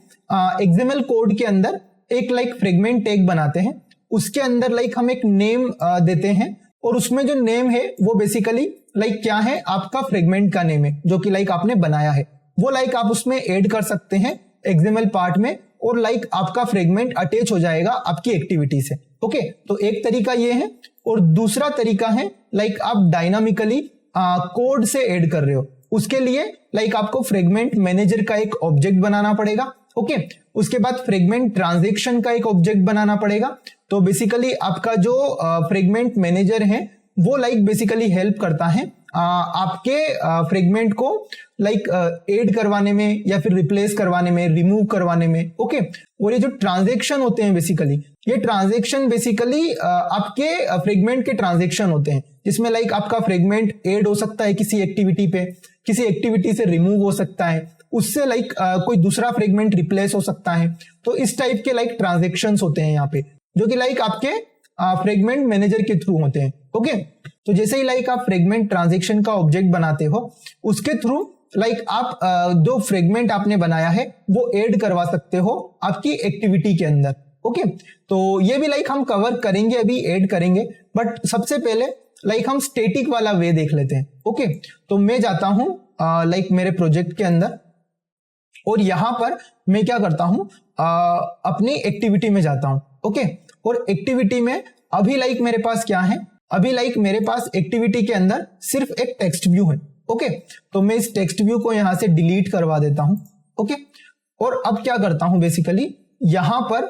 एक्सएमएल कोड के अंदर एक लाइक फ्रेगमेंट टैग बनाते हैं, उसके अंदर लाइक हम एक नेम देते हैं और उसमें जो नेम है वो बेसिकली लाइक क्या है, आपका फ्रेगमेंट का नेम है जो कि लाइक आपने बनाया है, वो लाइक आप उसमें ऐड कर सकते हैं एक्सएमएल पार्ट में और लाइक आपका फ्रेगमेंट अटैच हो जाएगा आपकी एक्टिविटी से। ओके तो एक तरीका ये है और दूसरा तरीका है लाइक आप डायनामिकली कोड से ऐड कर रहे हो, उसके लिए लाइक आपको फ्रेगमेंट मैनेजर का एक ऑब्जेक्ट बनाना पड़ेगा। ओके उसके बाद फ्रेगमेंट ट्रांजैक्शन का एक ऑब्जेक्ट बनाना पड़ेगा। तो बेसिकली आपका जो फ्रेगमेंट मैनेजर है वो लाइक बेसिकली हेल्प करता है आपके फ्रेगमेंट को लाइक ऐड करवाने में या फिर रिप्लेस करवाने में, रिमूव करवाने में। ओके और ये जो ट्रांजैक्शन होते हैं बेसिकली, ये ट्रांजैक्शन बेसिकली आपके फ्रेगमेंट के ट्रांजैक्शन होते हैं जिसमें लाइक आपका फ्रेगमेंट ऐड हो सकता है किसी एक्टिविटी पे, किसी एक्टिविटी से रिमूव हो सकता है, उससे लाइक कोई दूसरा फ्रेगमेंट रिप्लेस हो सकता है। तो इस टाइप के लाइक ट्रांजैक्शंस होते हैं यहाँ पे जो कि लाइक आपके फ्रेगमेंट मैनेजर के थ्रू होते हैं। ओके तो जैसे ही लाइक आप फ्रेगमेंट ट्रांजैक्शन का ऑब्जेक्ट बनाते हो उसके थ्रू लाइक आप जो फ्रेगमेंट आपने बनाया है वो ऐड करवा सकते हो आपकी एक्टिविटी के अंदर। ओके तो ये भी लाइक हम कवर करेंगे, अभी ऐड करेंगे, बट सबसे पहले लाइक हम स्टैटिक वाला वे देख लेते हैं। ओके तो मैं जाता हूं लाइक मेरे प्रोजेक्ट के अंदर और यहां पर मैं क्या करता हूं, अपनी एक्टिविटी में जाता हूं। ओके और एक्टिविटी में अभी लाइक मेरे पास क्या है, अभी लाइक मेरे पास एक्टिविटी के अंदर सिर्फ एक टेक्स्ट व्यू है। ओके तो मैं इस टेक्स्ट व्यू को यहां से डिलीट करवा देता हूं। ओके और अब क्या करता हूं, बेसिकली यहां पर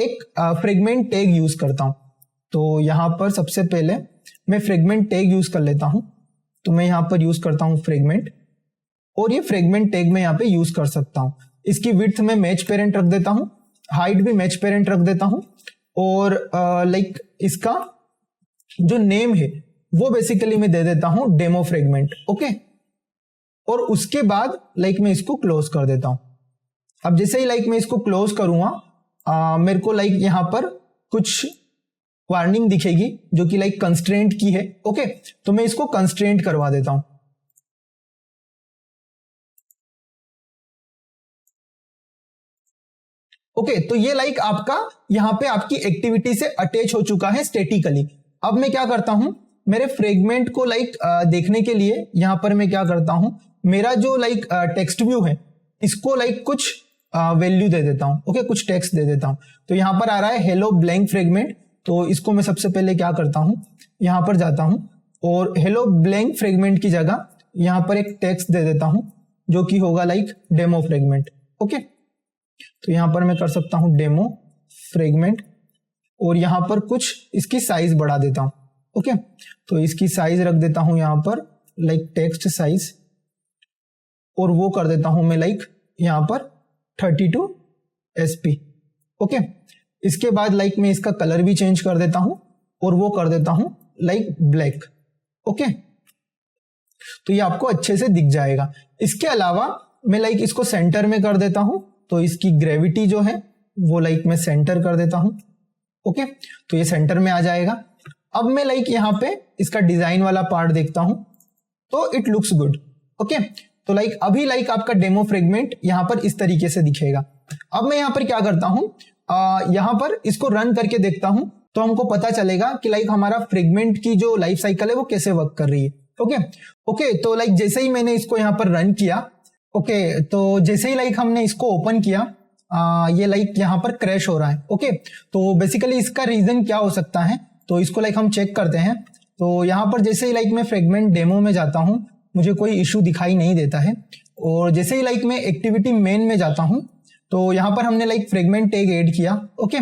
एक फ्रेगमेंट टैग यूज करता हूं। तो यहां पर सबसे पहले मैं फ्रेगमेंट टैग यूज कर लेता हूं। तो मैं यहां पर यूज करता हूं फ्रेगमेंट, और ये फ्रेगमेंट टैग मैं यहाँ पे यूज कर सकता हूं। इसकी विड्थ में मैच पेरेंट रख देता हूं, हाइट भी मैच पेरेंट रख देता हूं, और लाइक इसका जो नेम है वो बेसिकली मैं दे देता हूं डेमो फ्रेगमेंट। ओके और उसके बाद लाइक मैं इसको क्लोज कर देता हूं। अब जैसे ही लाइक मैं इसको क्लोज करूंगा मेरे को लाइक यहां पर कुछ वार्निंग दिखेगी जो कि लाइक कंस्ट्रेंट की है। ओके तो मैं इसको कंस्ट्रेंट करवा देता हूं। ओके तो ये लाइक आपका यहां पे आपकी एक्टिविटी से अटैच हो चुका है स्टैटिकली। अब मैं क्या करता हूं, मेरे फ्रेगमेंट को लाइक देखने के लिए यहां पर मैं क्या करता हूं, मेरा जो लाइक टेक्स्ट व्यू है इसको लाइक कुछ वैल्यू दे देता हूं। ओके कुछ टेक्स्ट दे देता हूं। तो यहां पर आ रहा है हेलो ब्लैंक फ्रेगमेंट, तो इसको मैं सबसे पहले क्या करता हूं, यहां पर जाता हूं और हेलो ब्लैंक फ्रेगमेंट की जगह यहां पर एक टेक्स्ट दे देता हूं जो कि होगा लाइक डेमो फ्रेगमेंट। ओके तो यहां पर मैं कर सकता हूं डेमो फ्रेगमेंट, और यहां पर कुछ इसकी साइज बढ़ा देता हूं। ओके तो इसकी साइज रख देता हूं यहां पर लाइक टेक्स्ट साइज, और वो कर देता हूं मैं लाइक यहां पर 32 SP। ओके इसके बाद लाइक मैं इसका कलर भी चेंज कर देता हूं और वो कर देता हूं लाइक ब्लैक। ओके तो ये आपको अच्छे से दिख जाएगा। इसके अलावा मैं लाइक इसको सेंटर में कर देता हूं, तो इसकी ग्रेविटी जो है वो लाइक मैं सेंटर कर देता हूं। ओके तो ये सेंटर में आ जाएगा। अब मैं लाइक यहां पे इसका डिजाइन वाला पार्ट देखता हूं तो इट लुक्स गुड। ओके तो लाइक अभी लाइक आपका डेमो फ्रेगमेंट यहां पर इस तरीके से दिखेगा। अब मैं यहां पर क्या करता हूं, यहां पर इसको रन करके देखता हूं तो हमको पता चलेगा कि लाइक हमारा फ्रेगमेंट की जो लाइफ साइकिल है वो कैसे वर्क कर रही है। ओके तो लाइक जैसे ही मैंने इसको यहाँ पर रन किया, ओके तो जैसे ही लाइक हमने इसको ओपन किया, ये लाइक यहाँ पर क्रैश हो रहा है। ओके तो बेसिकली इसका रीजन क्या हो सकता है, तो इसको लाइक हम चेक करते हैं। तो यहाँ पर जैसे ही लाइक मैं फ्रेगमेंट डेमो में जाता हूँ, मुझे कोई इशू दिखाई नहीं देता है। और जैसे ही लाइक मैं एक्टिविटी मेन में जाता हूँ, तो यहाँ पर हमने लाइक फ्रेगमेंट टैग ऐड किया। ओके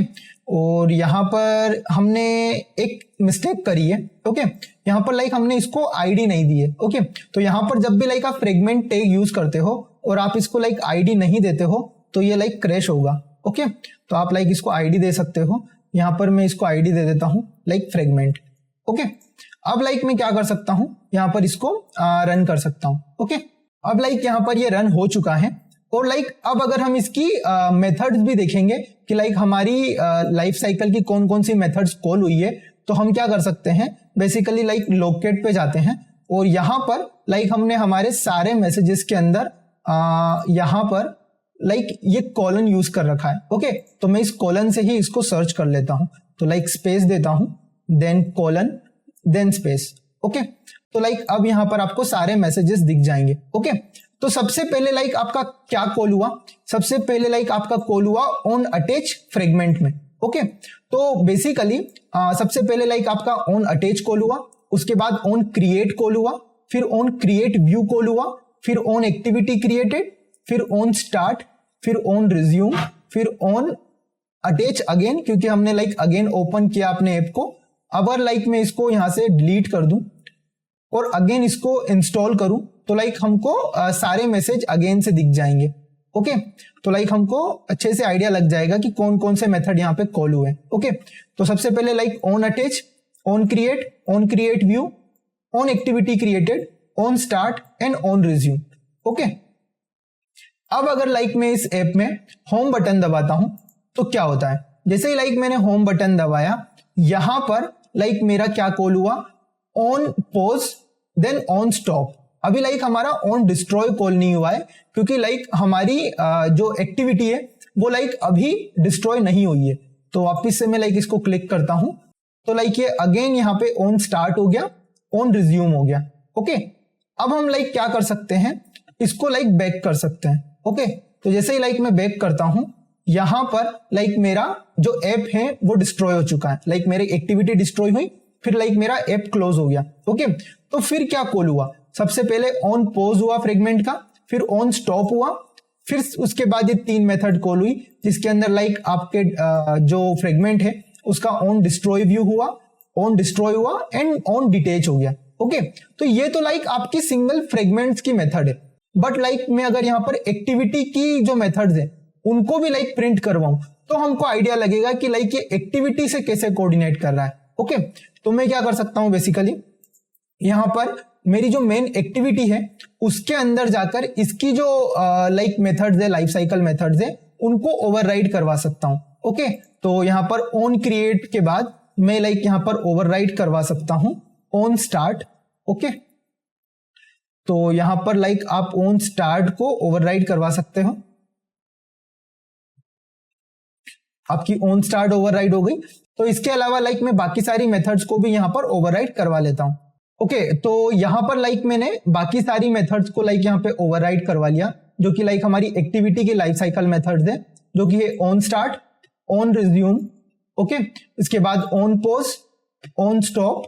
और यहाँ पर हमने एक मिस्टेक करी है। ओके यहाँ पर लाइक हमने इसको आईडी नहीं दी है। ओके तो यहाँ पर जब भी लाइक आप फ्रेगमेंट टैग यूज करते हो और आप इसको लाइक आईडी नहीं देते हो तो ये लाइक क्रैश होगा। ओके तो आप लाइक इसको आईडी दे सकते हो। यहाँ पर मैं इसको आईडी दे देता हूँ लाइक फ्रेगमेंट। ओके अब लाइक मैं क्या कर सकता हूँ, यहाँ पर इसको रन कर सकता हूँ। ओके अब लाइक यहाँ पर ये रन हो चुका है। और लाइक अब अगर हम इसकी मेथड्स भी देखेंगे कि लाइक हमारी लाइफ साइकिल की कौन कौन सी मेथड्स कॉल हुई है, तो हम क्या कर सकते हैं, बेसिकली लाइक लोकेट पे जाते हैं और यहाँ पर लाइक हमने हमारे सारे मैसेजेस के अंदर यहाँ पर लाइक ये कॉलन यूज कर रखा है। ओके तो मैं इस कॉलन से ही इसको सर्च कर लेता हूं। तो लाइक स्पेस देता हूं, then colon, then space. Okay तो लाइक अब यहां पर आपको सारे मैसेजेस दिख जाएंगे। ओके तो सबसे पहले लाइक आपका क्या कॉल हुआ, सबसे पहले लाइक आपका कॉल हुआ ऑन अटैच फ्रेगमेंट में। ओके तो बेसिकली सबसे पहले लाइक आपका ऑन अटैच कॉल हुआ, उसके बाद ऑन क्रिएट कॉल हुआ, फिर ऑन क्रिएट व्यू कॉल हुआ, फिर ऑन एक्टिविटी क्रिएटेड, फिर ऑन स्टार्ट, फिर ऑन रिज्यूम, फिर ऑन अटैच अगेन, क्योंकि हमने लाइक अगेन ओपन किया अपने ऐप को। अगर लाइक मैं इसको यहां से डिलीट कर दूं और अगेन इसको इंस्टॉल करूं तो लाइक हमको सारे मैसेज अगेन से दिख जाएंगे। ओके तो लाइक हमको अच्छे से आइडिया लग जाएगा कि कौन कौन से मेथड यहाँ पे कॉल हुए। ओके तो सबसे पहले like on attach, on create view, on activity created, on start and on resume. Okay अब अगर लाइक मैं इस ऐप में होम बटन दबाता हूं तो क्या होता है, जैसे ही लाइक मैंने होम बटन दबाया, यहां पर लाइक मेरा क्या कॉल हुआ, on pause then on stop. अभी लाइक हमारा ऑन डिस्ट्रॉय कॉल नहीं हुआ है, क्योंकि लाइक हमारी जो एक्टिविटी है वो लाइक अभी डिस्ट्रॉय नहीं हुई है। तो वापिस से मैं लाइक इसको क्लिक करता हूं तो लाइक ये अगेन यहाँ पे ऑन स्टार्ट हो गया, ऑन रिज्यूम हो गया। ओके अब हम लाइक क्या कर सकते हैं, इसको लाइक बैक कर सकते हैं। ओके तो जैसे ही लाइक मैं बैक करता हूं, यहां पर लाइक मेरा जो ऐप है वो डिस्ट्रॉय हो चुका है। लाइक मेरी एक्टिविटी डिस्ट्रॉय हुई, फिर लाइक मेरा ऐप क्लोज हो गया। ओके तो फिर क्या कॉल हुआ, सबसे पहले ऑन पॉज हुआ फ्रेगमेंट का, फिर ऑन स्टॉप हुआ, फिर उसके बाद ये 3 मेथड कॉल हुई, जिसके अंदर लाइक आपके जो फ्रेगमेंट है उसका ऑन डिस्ट्रॉय व्यू हुआ, ऑन डिस्ट्रॉय हुआ एंड ऑन डिटेच हो गया। ओके तो ये तो लाइक आपकी सिंगल फ्रेगमेंट्स की मेथड है। बट लाइक मैं अगर यहाँ पर एक्टिविटी की जो मेथड्स है उनको भी लाइक प्रिंट करवाऊं तो हमको आइडिया लगेगा कि लाइक ये एक्टिविटी से कैसे कोऑर्डिनेट कर रहा है। ओके तो मैं क्या कर सकता हूं, बेसिकली यहाँ पर मेरी जो मेन एक्टिविटी है उसके अंदर जाकर इसकी जो लाइक मेथड्स है, लाइफ साइकिल मेथड्स है, उनको ओवरराइड करवा सकता हूं। ओके तो यहाँ पर ऑन क्रिएट के बाद मैं लाइक यहाँ पर ओवरराइड करवा सकता हूं ऑन स्टार्ट। ओके तो यहां पर लाइक आप ऑन स्टार्ट को ओवरराइड करवा सकते हो, आपकी ऑन स्टार्ट ओवरराइड हो गई। तो इसके अलावा लाइक मैं बाकी सारी मेथड्स को भी यहां पर ओवरराइड करवा लेता हूं। ओके तो यहां पर लाइक मैंने बाकी सारी मेथड्स को लाइक यहां पे ओवरराइड करवा लिया, जो कि लाइक हमारी एक्टिविटी की लाइफ साइकिल मेथड्स है, जो कि है on start, on resume, okay इसके बाद on pause, on stop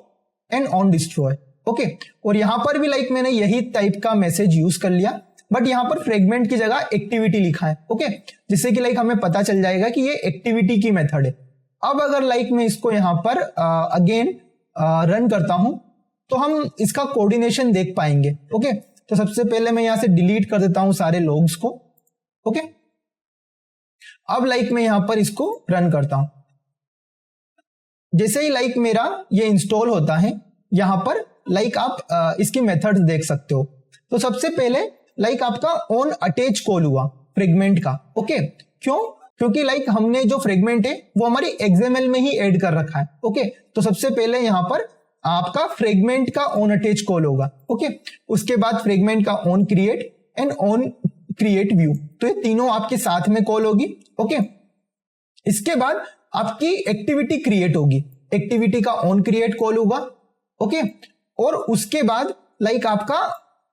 and on destroy. Okay और यहां पर भी लाइक मैंने यही टाइप का मैसेज यूज कर लिया, बट यहां पर फ्रेगमेंट की जगह एक्टिविटी लिखा है। ओके जिससे कि लाइक हमें पता चल जाएगा कि ये एक्टिविटी की मेथड है। अब अगर लाइक मैं इसको यहां पर अगेन रन करता हूं तो हम इसका कोऑर्डिनेशन देख पाएंगे। ओके तो सबसे पहले मैं यहां से डिलीट कर देता हूं सारे लॉग्स को। ओके अब लाइक मैं यहां पर इसको रन करता हूं, जैसे ही लाइक मेरा ये इंस्टॉल होता है, यहां पर लाइक आप इसकी मेथड्स देख सकते हो। तो सबसे पहले लाइक आपका ऑन अटैच कॉल हुआ फ्रेगमेंट का। ओके क्यों, क्योंकि लाइक हमने जो फ्रेगमेंट है वो हमारी XML में ही ऐड कर रखा है। ओके तो सबसे पहले यहां पर आपका फ्रेगमेंट का ऑन अटैच कॉल होगा। ओके उसके बाद फ्रेगमेंट का on create and on create view, तो ये तीनों आपके साथ में कॉल होगी। ओके इसके बाद आपकी एक्टिविटी क्रिएट होगी। एक्टिविटी का ऑन क्रिएट कॉल होगा, ओके। और उसके बाद लाइक आपका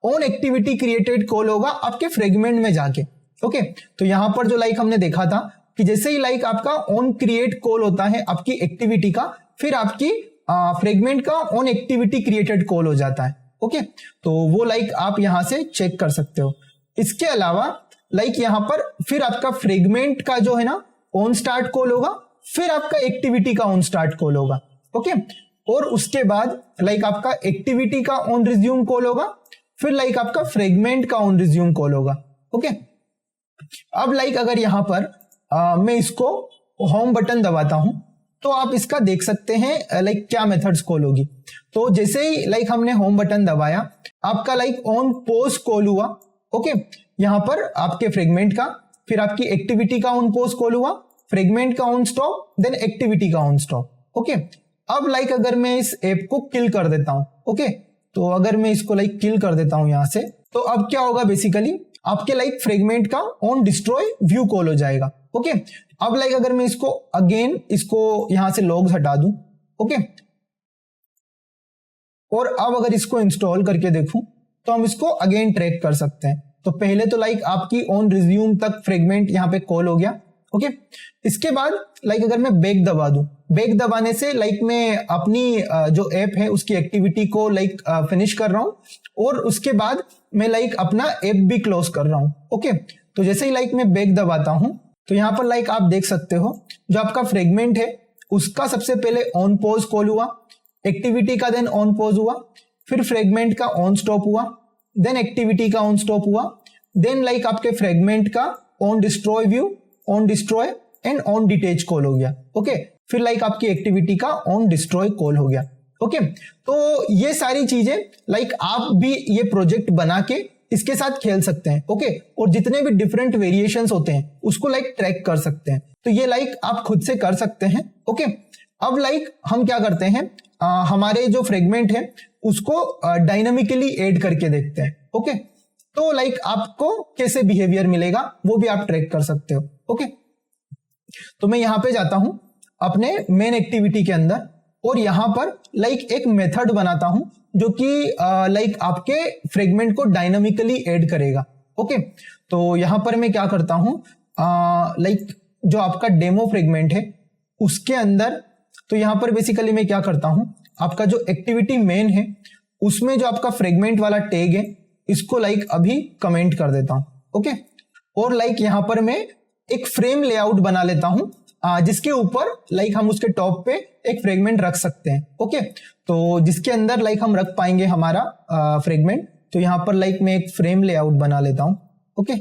ऑन एक्टिविटी क्रिएटेड कॉल होगा आपके फ्रेगमेंट में जाके, ओके। तो यहां पर जो लाइक हमने देखा था कि जैसे ही लाइक आपका ऑन क्रिएट कॉल होता है आपकी एक्टिविटी का, फिर आपकी फ्रेगमेंट का ऑन एक्टिविटी क्रिएटेड कॉल हो जाता है, ओके। तो वो लाइक आप यहां से चेक कर सकते हो। इसके अलावा लाइक यहां पर फिर आपका फ्रेगमेंट का जो है ना ऑन स्टार्ट कॉल होगा, फिर आपका एक्टिविटी का ऑन स्टार्ट कॉल होगा, ओके। और उसके बाद लाइक आपका एक्टिविटी का ऑन रिज्यूम कॉल होगा, फिर लाइक आपका फ्रेगमेंट का ऑन रिज्यूम कॉल होगा, ओके। अब लाइक अगर यहां पर मैं इसको होम बटन दबाता हूं तो आप इसका देख सकते हैं लाइक क्या मेथड्स कॉल होगी। तो जैसे ही लाइक हमने होम बटन दबाया आपका लाइक ऑन पोज कॉल हुआ, ओके। यहां पर आपके फ्रेगमेंट का, फिर आपकी एक्टिविटी का ऑन पोज कॉल हुआ, फ्रेगमेंट का ऑन स्टॉप, देन एक्टिविटी का ऑन स्टॉप, ओके। अब लाइक अगर मैं इस ऐप को किल कर देता हूं, ओके, तो अगर मैं इसको लाइक किल कर देता हूं यहां से, तो अब क्या होगा बेसिकली आपके लाइक फ्रेगमेंट का ऑन डिस्ट्रॉय व्यू कॉल हो जाएगा, ओके। अब लाइक अगर मैं इसको अगेन इसको यहां से लॉग्स हटा दूं, ओके, और अब अगर इसको इंस्टॉल करके देखूं तो हम इसको अगेन ट्रैक कर सकते हैं। तो पहले तो लाइक आपकी ऑन रिज्यूम तक फ्रेगमेंट यहां पे कॉल हो गया, ओके। इसके बाद लाइक अगर मैं बैक दबा दूं, बैक दबाने से लाइक मैं अपनी जो ऐप है उसकी एक्टिविटी को लाइक फिनिश कर रहा हूं और उसके बाद मैं लाइक अपना ऐप भी क्लोज कर रहा हूं, ओके। तो जैसे ही लाइक मैं बैक दबाता हूं तो यहां पर लाइक आप देख सकते हो जो आपका फ्रेगमेंट है उसका सबसे पहले ऑन पॉज कॉल हुआ, एक्टिविटी का देन ऑन पॉज हुआ, फिर फ्रेगमेंट का ऑन स्टॉप हुआ, देन एक्टिविटी का ऑन स्टॉप हुआ, देन लाइक आपके फ्रेगमेंट का on destroy view, on destroy and on detach call हो गया, ओके। फिर लाइक आपकी एक्टिविटी का ऑन डिस्ट्रॉय कॉल हो गया, ओके। तो ये सारी चीजें लाइक आप भी ये प्रोजेक्ट बना के इसके साथ खेल सकते हैं, ओके। और जितने भी डिफरेंट वेरिएशंस होते हैं उसको लाइक ट्रैक कर सकते हैं। तो ये लाइक आप खुद से कर सकते हैं, ओके। अब लाइक हम क्या करते हैं हमारे जो फ्रेगमेंट है उसको डायनामिकली ऐड करके देखते हैं, ओके। तो लाइक आपको कैसे बिहेवियर मिलेगा वो भी आप ट्रैक कर सकते हो, ओके। तो मैं यहां पे जाता हूं अपने मेन एक्टिविटी के अंदर और यहां पर लाइक एक मेथड बनाता हूं जो कि लाइक आपके फ्रेगमेंट को डायनामिकली ऐड करेगा, ओके। तो यहां पर मैं क्या करता हूं लाइक जो आपका डेमो फ्रेगमेंट है उसके अंदर, तो यहां पर बेसिकली मैं क्या करता हूं आपका जो एक्टिविटी मेन है उसमें जो आपका फ्रेगमेंट वाला टैग है इसको लाइक अभी कमेंट कर देता हूं, ओके। और लाइक यहां पर मैं एक फ्रेम लेआउट बना लेता हूं जिसके ऊपर लाइक हम उसके टॉप पे एक फ्रेगमेंट रख सकते हैं, ओके। तो जिसके अंदर लाइक हम रख पाएंगे हमारा फ्रेगमेंट। तो यहां पर लाइक मैं एक फ्रेम लेआउट बना लेता हूं, ओके।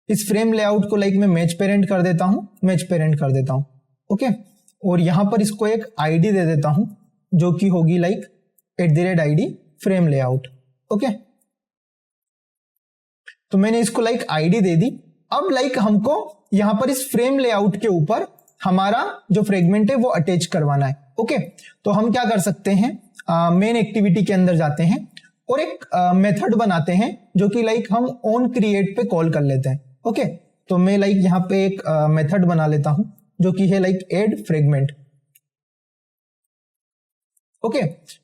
इस फ्रेम लेआउट को लाइक मैं मैच पेरेंट कर देता हूं, मैच पेरेंट कर देता हूं, ओके। और यहां पर इसको एक आईडी दे देता हूं जो कि होगी like @id frame layout, okay. तो मैंने इसको लाइक आईडी दे दी। अब लाइक हमको यहां पर इस फ्रेम लेआउट के ऊपर हमारा जो फ्रेगमेंट है वो अटैच करवाना है, ओके। तो हम क्या कर सकते हैं मेन एक्टिविटी के अंदर जाते हैं और एक मेथड बनाते हैं जो कि लाइक हम ऑन क्रिएट पे कॉल कर लेते हैं, ओके। तो मैं लाइक यहां पे एक मेथड बना लेता हूं जो कि है लाइक ऐड फ्रेगमेंट, ओके।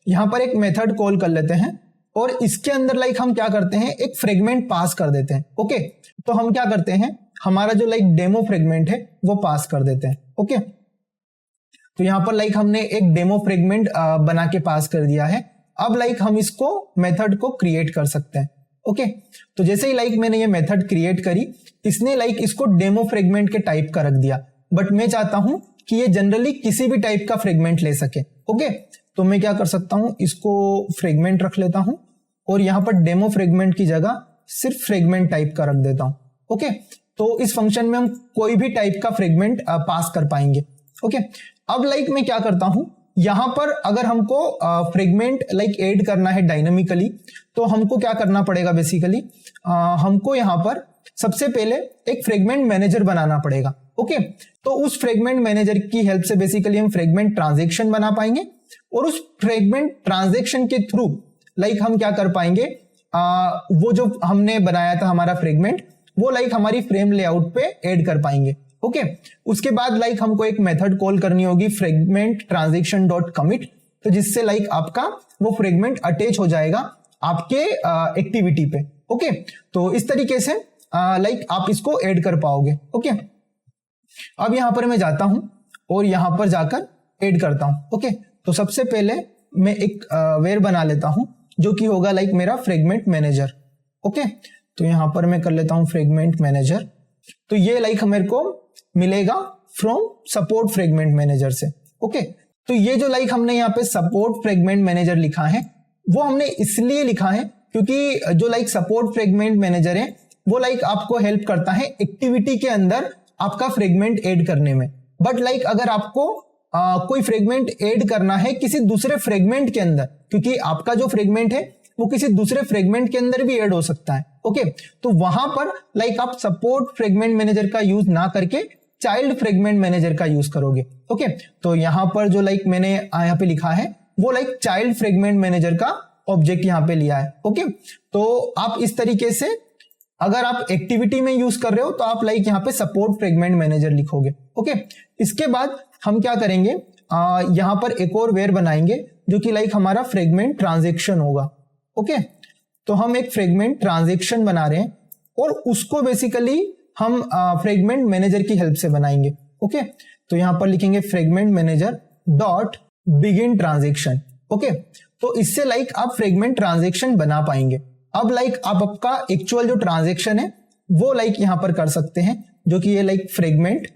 यहां पर एक मेथड कॉल कर लेते हैं और इसके अंदर लाइक हम क्या करते हैं एक फ्रेगमेंट पास कर देते हैं, ओके। तो हम क्या करते हैं हमारा जो लाइक डेमो फ्रेगमेंट है वो पास कर देते हैं, ओके। तो यहां पर लाइक हमने एक डेमो फ्रेगमेंट बना के पास कर दिया है। अब लाइक हम इसको मेथड को क्रिएट कर सकते हैं, ओके। तो जैसे ही लाइक मैंने ये मेथड क्रिएट करी इसने लाइक इसको डेमो फ्रेगमेंट के टाइप का रख दिया, बट मैं चाहता हूं कि ये जनरली किसी भी टाइप का फ्रेगमेंट ले सके, ओके। तो मैं क्या कर सकता हूं इसको फ्रेगमेंट रख लेता हूं और यहां पर डेमो फ्रेगमेंट की जगह सिर्फ फ्रेगमेंट टाइप का रख देता हूं, ओके। तो इस फंक्शन में हम कोई भी टाइप का फ्रेगमेंट पास कर पाएंगे, ओके। अब लाइक मैं क्या करता हूं यहां पर अगर हमको फ्रेगमेंट लाइक ऐड करना है डायनामिकली तो हमको क्या करना पड़ेगा बेसिकली हमको यहां पर सबसे पहले एक फ्रेगमेंट मैनेजर बनाना पड़ेगा, ओके। तो उस फ्रेगमेंट मैनेजर की हेल्प से बेसिकली हम फ्रेगमेंट ट्रांजैक्शन बना पाएंगे और उस फ्रेगमेंट ट्रांजैक्शन के थ्रू लाइक हम क्या कर पाएंगे वो जो हमने बनाया था हमारा फ्रेगमेंट वो लाइक हमारी फ्रेम लेआउट पे ऐड कर पाएंगे, ओके उसके बाद लाइक हमको एक मेथड कॉल करनी होगी फ्रेगमेंट ट्रांजेक्शन डॉट कमिट, तो जिससे लाइक आपका वो फ्रेगमेंट अटैच हो जाएगा आपके एक्टिविटी पे। ओके तो इस तरीके से लाइक आप इसको ऐड कर पाओगे। ओके अब यहां पर मैं जाता हूं और यहां पर जाकर ऐड करता हूं। ओके तो सबसे पहले मैं एक वेयर बना लेता हूं जो कि होगा लाइक मेरा फ्रेगमेंट मैनेजर। ओके तो यहां पर मैं कर लेता हूं फ्रेगमेंट मैनेजर, तो ये लाइक मेरे को मिलेगा फ्रॉम सपोर्ट फ्रेगमेंट मैनेजर से। ओके तो ये जो लाइक हमने यहाँ पे सपोर्ट फ्रेगमेंट मैनेजर लिखा है वो हमने इसलिए लिखा है क्योंकि जो लाइक सपोर्ट फ्रेगमेंट मैनेजर है वो लाइक आपको हेल्प करता है एक्टिविटी के अंदर आपका फ्रेगमेंट ऐड करने में। बट लाइक अगर आपको कोई फ्रेगमेंट ऐड करना है किसी दूसरे फ्रेगमेंट के अंदर, क्योंकि आपका जो फ्रेगमेंट है वो किसी दूसरे फ्रेगमेंट के अंदर भी ऐड हो सकता है। ओके तो वहां पर लाइक आप सपोर्ट फ्रेगमेंट मैनेजर का यूज ना करके चाइल्ड फ्रेगमेंट मैनेजर का यूज करोगे। ओके तो यहां पर जो लाइक मैंने यहाँ पे लिखा है वो लाइक चाइल्ड फ्रेगमेंट मैनेजर का ऑब्जेक्ट यहां पे लिया है। ओके तो आप इस तरीके से अगर आप एक्टिविटी में यूज कर रहे हो तो आप लाइक यहाँ पे सपोर्ट फ्रेगमेंट मैनेजर लिखोगे। ओके इसके बाद हम क्या करेंगे, यहां पर एक और वेयर बनाएंगे जो कि लाइक हमारा फ्रेगमेंट ट्रांजेक्शन होगा। ओके तो हम एक फ्रेगमेंट ट्रांजेक्शन बना रहे हैं और उसको बेसिकली हम फ्रेगमेंट मैनेजर की हेल्प से बनाएंगे। ओके तो यहां पर लिखेंगे fragment manager dot begin transaction. Okay तो इससे लाइक आप फ्रेगमेंट ट्रांजेक्शन बना पाएंगे। अब लाइक आप आपका एक्चुअल जो ट्रांजेक्शन है वो लाइक यहां पर कर सकते हैं जो कि ये like fragment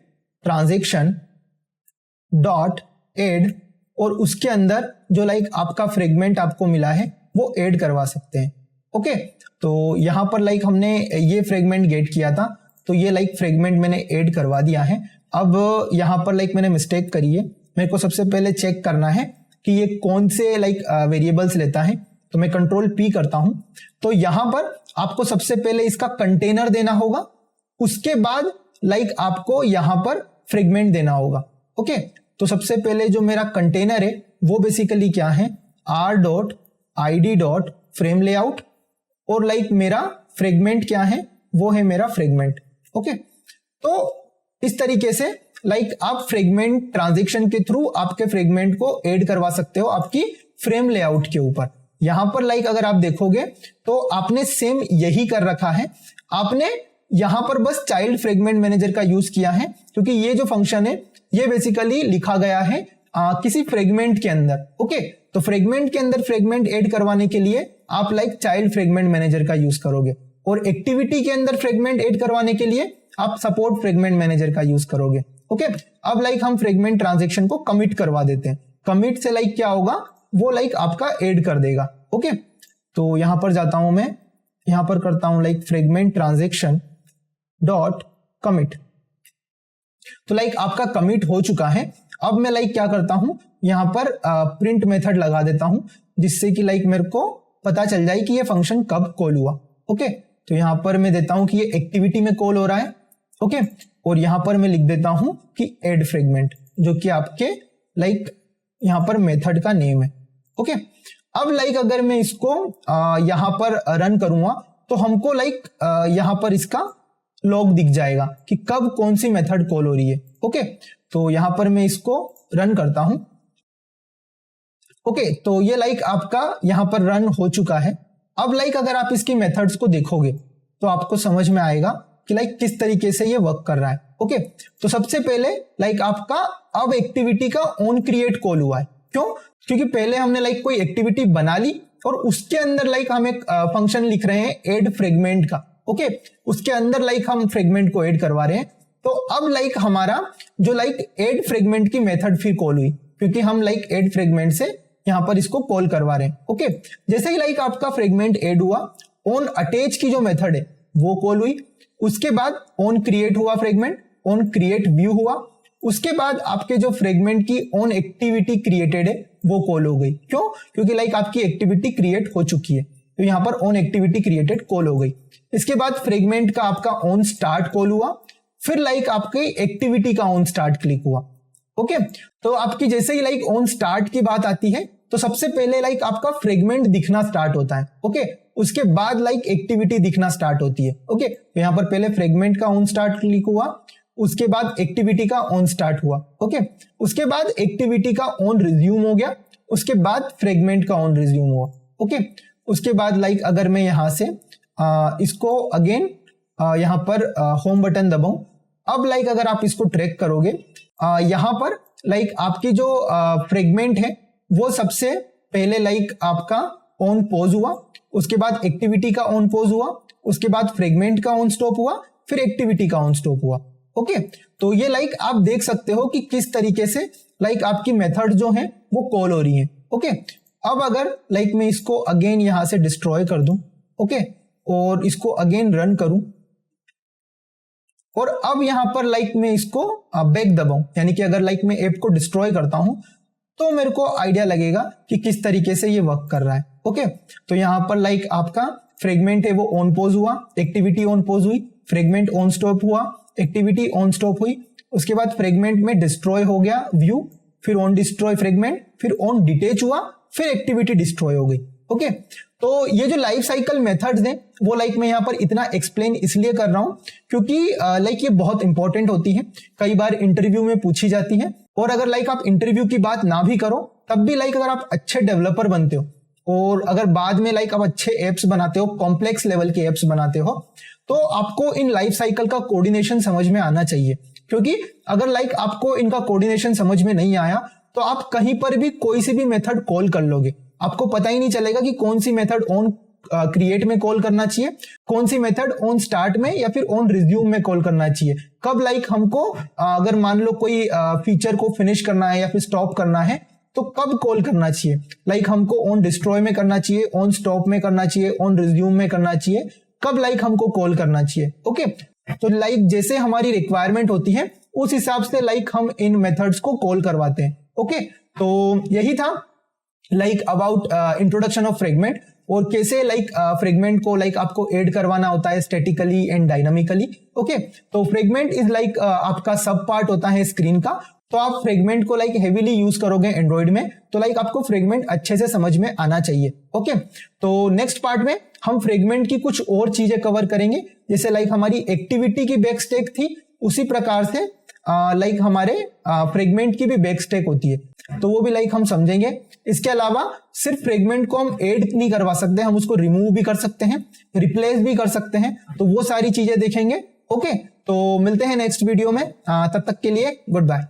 transaction dot add, और उसके अंदर जो लाइक आपका फ्रेगमेंट आपको मिला है वो ऐड करवा सकते हैं। ओके तो यहां पर लाइक हमने ये फ्रेगमेंट गेट किया था तो ये लाइक फ्रेगमेंट मैंने ऐड करवा दिया है। अब यहां पर लाइक मैंने मिस्टेक करी है, मेरे को सबसे पहले चेक करना है कि ये कौन से लाइक वेरिएबल्स लेता है, तो मैं कंट्रोल पी करता हूं। तो यहां पर आपको सबसे पहले इसका कंटेनर देना होगा, उसके बाद लाइक आपको यहां पर फ्रेगमेंट देना होगा। ओके तो सबसे पहले जो मेरा कंटेनर है वो बेसिकली क्या है, r dot id dot frame layout, और लाइक मेरा फ्रेगमेंट क्या है वो है मेरा फ्रेगमेंट। ओके तो इस तरीके से लाइक आप फ्रेगमेंट ट्रांजेक्शन के थ्रू आपके फ्रेगमेंट को ऐड करवा सकते हो आपकी फ्रेम लेआउट के ऊपर। यहां पर लाइक अगर आप देखोगे तो आपने सेम यही कर रखा है, आपने यहां पर बस चाइल्ड फ्रेगमेंट मैनेजर का यूज किया है क्योंकि ये जो फंक्शन है ये बेसिकली लिखा गया है किसी फ्रेगमेंट के अंदर। ओके तो फ्रेगमेंट के अंदर फ्रेगमेंट ऐड करवाने के लिए आप लाइक चाइल्ड फ्रेगमेंट मैनेजर का यूज करोगे, और एक्टिविटी के अंदर फ्रेगमेंट ऐड करवाने के लिए आप सपोर्ट फ्रेगमेंट मैनेजर का यूज करोगे। ओके अब लाइक हम फ्रेगमेंट ट्रांजेक्शन को कमिट करवा देते हैं। कमिट से लाइक क्या होगा, वो लाइक आपका ऐड कर देगा। ओके तो यहां पर जाता हूं मैं, यहां पर करता हूं like fragment transaction dot commit, तो लाइक आपका कमिट हो चुका है। अब मैं लाइक क्या करता हूं, यहां पर प्रिंट मेथड लगा देता हूं जिससे कि लाइक मेरे को पता चल जाए कि ये फंक्शन कब कॉल हुआ। ओके तो यहां पर मैं देता हूं कि ये एक्टिविटी में कॉल हो रहा है। ओके और यहां पर मैं लिख देता हूं कि ऐड फ्रेगमेंट, जो कि आपके लाइक यहां पर मेथड का नेम है। ओके अब लाइक अगर मैं इसको यहां पर रन करूंगा तो हमको लाइक यहां पर इसका लॉग दिख जाएगा कि कब कौन सी मेथड कॉल हो रही है। ओके तो यहां पर मैं इसको रन करता हूं। ओके तो ये लाइक आपका यहां पर रन हो चुका है। अब लाइक अगर आप इसकी मेथड्स को देखोगे तो आपको समझ में आएगा कि लाइक किस तरीके से ये वर्क कर रहा है। ओके तो सबसे पहले लाइक आपका अब एक्टिविटी का ऑन क्रिएट कॉल हुआ है। क्यों? क्योंकि पहले हमने लाइक कोई एक्टिविटी बना ली और उसके अंदर लाइक हम एक फंक्शन लिख रहे हैं ऐड फ्रेगमेंट का। ओके उसके अंदर लाइक हम फ्रेगमेंट को ऐड करवा रहे हैं। तो अब लाइक हमारा जो लाइक ऐड फ्रेगमेंट की मेथड फिर कॉल हुई, क्योंकि हम लाइक ऐड फ्रेगमेंट से यहां पर इसको कॉल करवा रहे हैं। ओके जैसे ही लाइक आपका फ्रेगमेंट ऐड हुआ, ऑन अटैच की जो मेथड है वो कॉल हुई, उसके बाद ऑन क्रिएट हुआ फ्रेगमेंट, ऑन क्रिएट व्यू हुआ, उसके बाद आपके जो फ्रेगमेंट की ऑन एक्टिविटी क्रिएटेड है वो कॉल हो गई। क्यों? क्योंकि लाइक आपकी एक्टिविटी क्रिएट हो चुकी है, तो यहां पर ऑन एक्टिविटी क्रिएटेड कॉल हो गई। इसके बाद फ्रेगमेंट का आपका ऑन स्टार्ट कॉल हुआ, फिर लाइक आपकी एक्टिविटी का ऑन स्टार्ट क्लिक हुआ। ओके तो आपकी जैसे ही लाइक ऑन स्टार्ट की बात आती है तो सबसे पहले लाइक आपका फ्रेगमेंट दिखना स्टार्ट होता है। ओके उसके बाद लाइक एक्टिविटी दिखना स्टार्ट होती है। ओके तो यहां पर पहले फ्रेगमेंट का ऑन स्टार्ट क्लिक हुआ, उसके बाद एक्टिविटी का ऑन स्टार्ट हुआ। ओके, उसके बाद एक्टिविटी का ऑन रिज्यूम हो गया, उसके बाद फ्रेगमेंट का ऑन रिज्यूम हुआ। ओके, उसके बाद लाइक अगर मैं यहां से इसको अगेन यहां पर होम बटन दबाऊं, अब लाइक अगर आप इसको ट्रैक करोगे यहां पर लाइक आपकी जो फ्रेगमेंट है वो सबसे पहले लाइक आपका ऑन पॉज हुआ, उसके बाद एक्टिविटी का ऑन पॉज हुआ, उसके बाद फ्रेगमेंट का ऑन स्टॉप हुआ, फिर एक्टिविटी का ऑन स्टॉप हुआ। ओके, तो ये लाइक आप देख सकते हो कि किस तरीके से लाइक आपकी मेथड जो है वो कॉल हो रही है। ओके, अब अगर लाइक मैं इसको अगेन यहां से डिस्ट्रॉय कर दूं, ओके, और इसको अगेन रन करूं, और अब यहां पर लाइक मैं इसको बैक दबाऊं, यानी कि अगर लाइक मैं ऐप को डिस्ट्रॉय करता हूं तो मेरे को आइडिया लगेगा कि किस तरीके से ये वर्क कर रहा है। ओके, तो यहां पर लाइक आपका फ्रेगमेंट है वो ऑन पॉज हुआ, एक्टिविटी ऑन पॉज हुई, फ्रेगमेंट ऑन स्टॉप हुआ, एक्टिविटी ऑन स्टॉप हुई, उसके बाद फ्रेगमेंट में डिस्ट्रॉय हो गया व्यू, फिर ऑन डिस्ट्रॉय फ्रेगमेंट, फिर ऑन डिटेच हुआ, फिर एक्टिविटी डिस्ट्रॉय हो गई। ओके, तो ये जो लाइफ साइकिल मेथड्स हैं वो लाइक मैं यहाँ पर इतना एक्सप्लेन इसलिए कर रहा हूं क्योंकि लाइक ये बहुत इंपॉर्टेंट होती है, कई बार इंटरव्यू में पूछी जाती है, और अगर लाइक आप इंटरव्यू की बात ना भी करो तब भी लाइक अगर आप अच्छे डेवलपर बनते हो और अगर बाद में लाइक आप अच्छे एप्स बनाते हो, कॉम्प्लेक्स लेवल के एप्स बनाते हो, तो आपको इन लाइफ साइकिल का कोऑर्डिनेशन समझ में आना चाहिए। क्योंकि अगर लाइक आपको इनका कोऑर्डिनेशन समझ में नहीं आया तो आप कहीं पर भी कोई सी भी मेथड कॉल कर लोगे, आपको पता ही नहीं चलेगा कि कौन सी मेथड ऑन क्रिएट में कॉल करना चाहिए, कौन सी मेथड ऑन स्टार्ट में या फिर ऑन रिज्यूम में कॉल करना चाहिए, कब लाइक हमको अगर मान लो कोई फीचर को फिनिश करना है या फिर स्टॉप करना है तो कब कॉल करना चाहिए, लाइक हमको ऑन डिस्ट्रॉय में करना चाहिए, ऑन स्टॉप में करना चाहिए, ऑन रिज्यूम में करना चाहिए, कब लाइक हमको कॉल करना चाहिए। ओके, तो लाइक जैसे हमारी रिक्वायरमेंट होती है उस हिसाब से लाइक हम इन मेथड्स को कॉल करवाते हैं। ओके, तो यही था like about introduction of fragment और कैसे लाइक फ्रेगमेंट को लाइक आपको ऐड करवाना होता है स्टैटिकली एंड डायनामिकली। ओके, तो फ्रेगमेंट इज लाइक आपका सब पार्ट होता है स्क्रीन का, तो आप फ्रेगमेंट को लाइक हेवीली यूज करोगे एंड्रॉइड में तो लाइक आपको फ्रेगमेंट अच्छे से समझ में आना चाहिए। ओके, तो नेक्स्ट पार्ट में हम फ्रेगमेंट की कुछ और चीजें कवर करेंगे, जैसे लाइक हमारी एक्टिविटी की बैक स्टैक थी उसी प्रकार से लाइक हमारे फ्रेगमेंट की भी बैक स्टैक होती है, तो वो भी लाइक हम समझेंगे। इसके अलावा सिर्फ फ्रेगमेंट को हम ऐड नहीं करवा सकते, हम उसको रिमूव भी कर सकते हैं, रिप्लेस भी कर सकते हैं, तो वो सारी चीजें देखेंगे। ओके, तो मिलते हैं नेक्स्ट वीडियो में, तब तक के लिए गुड बाय।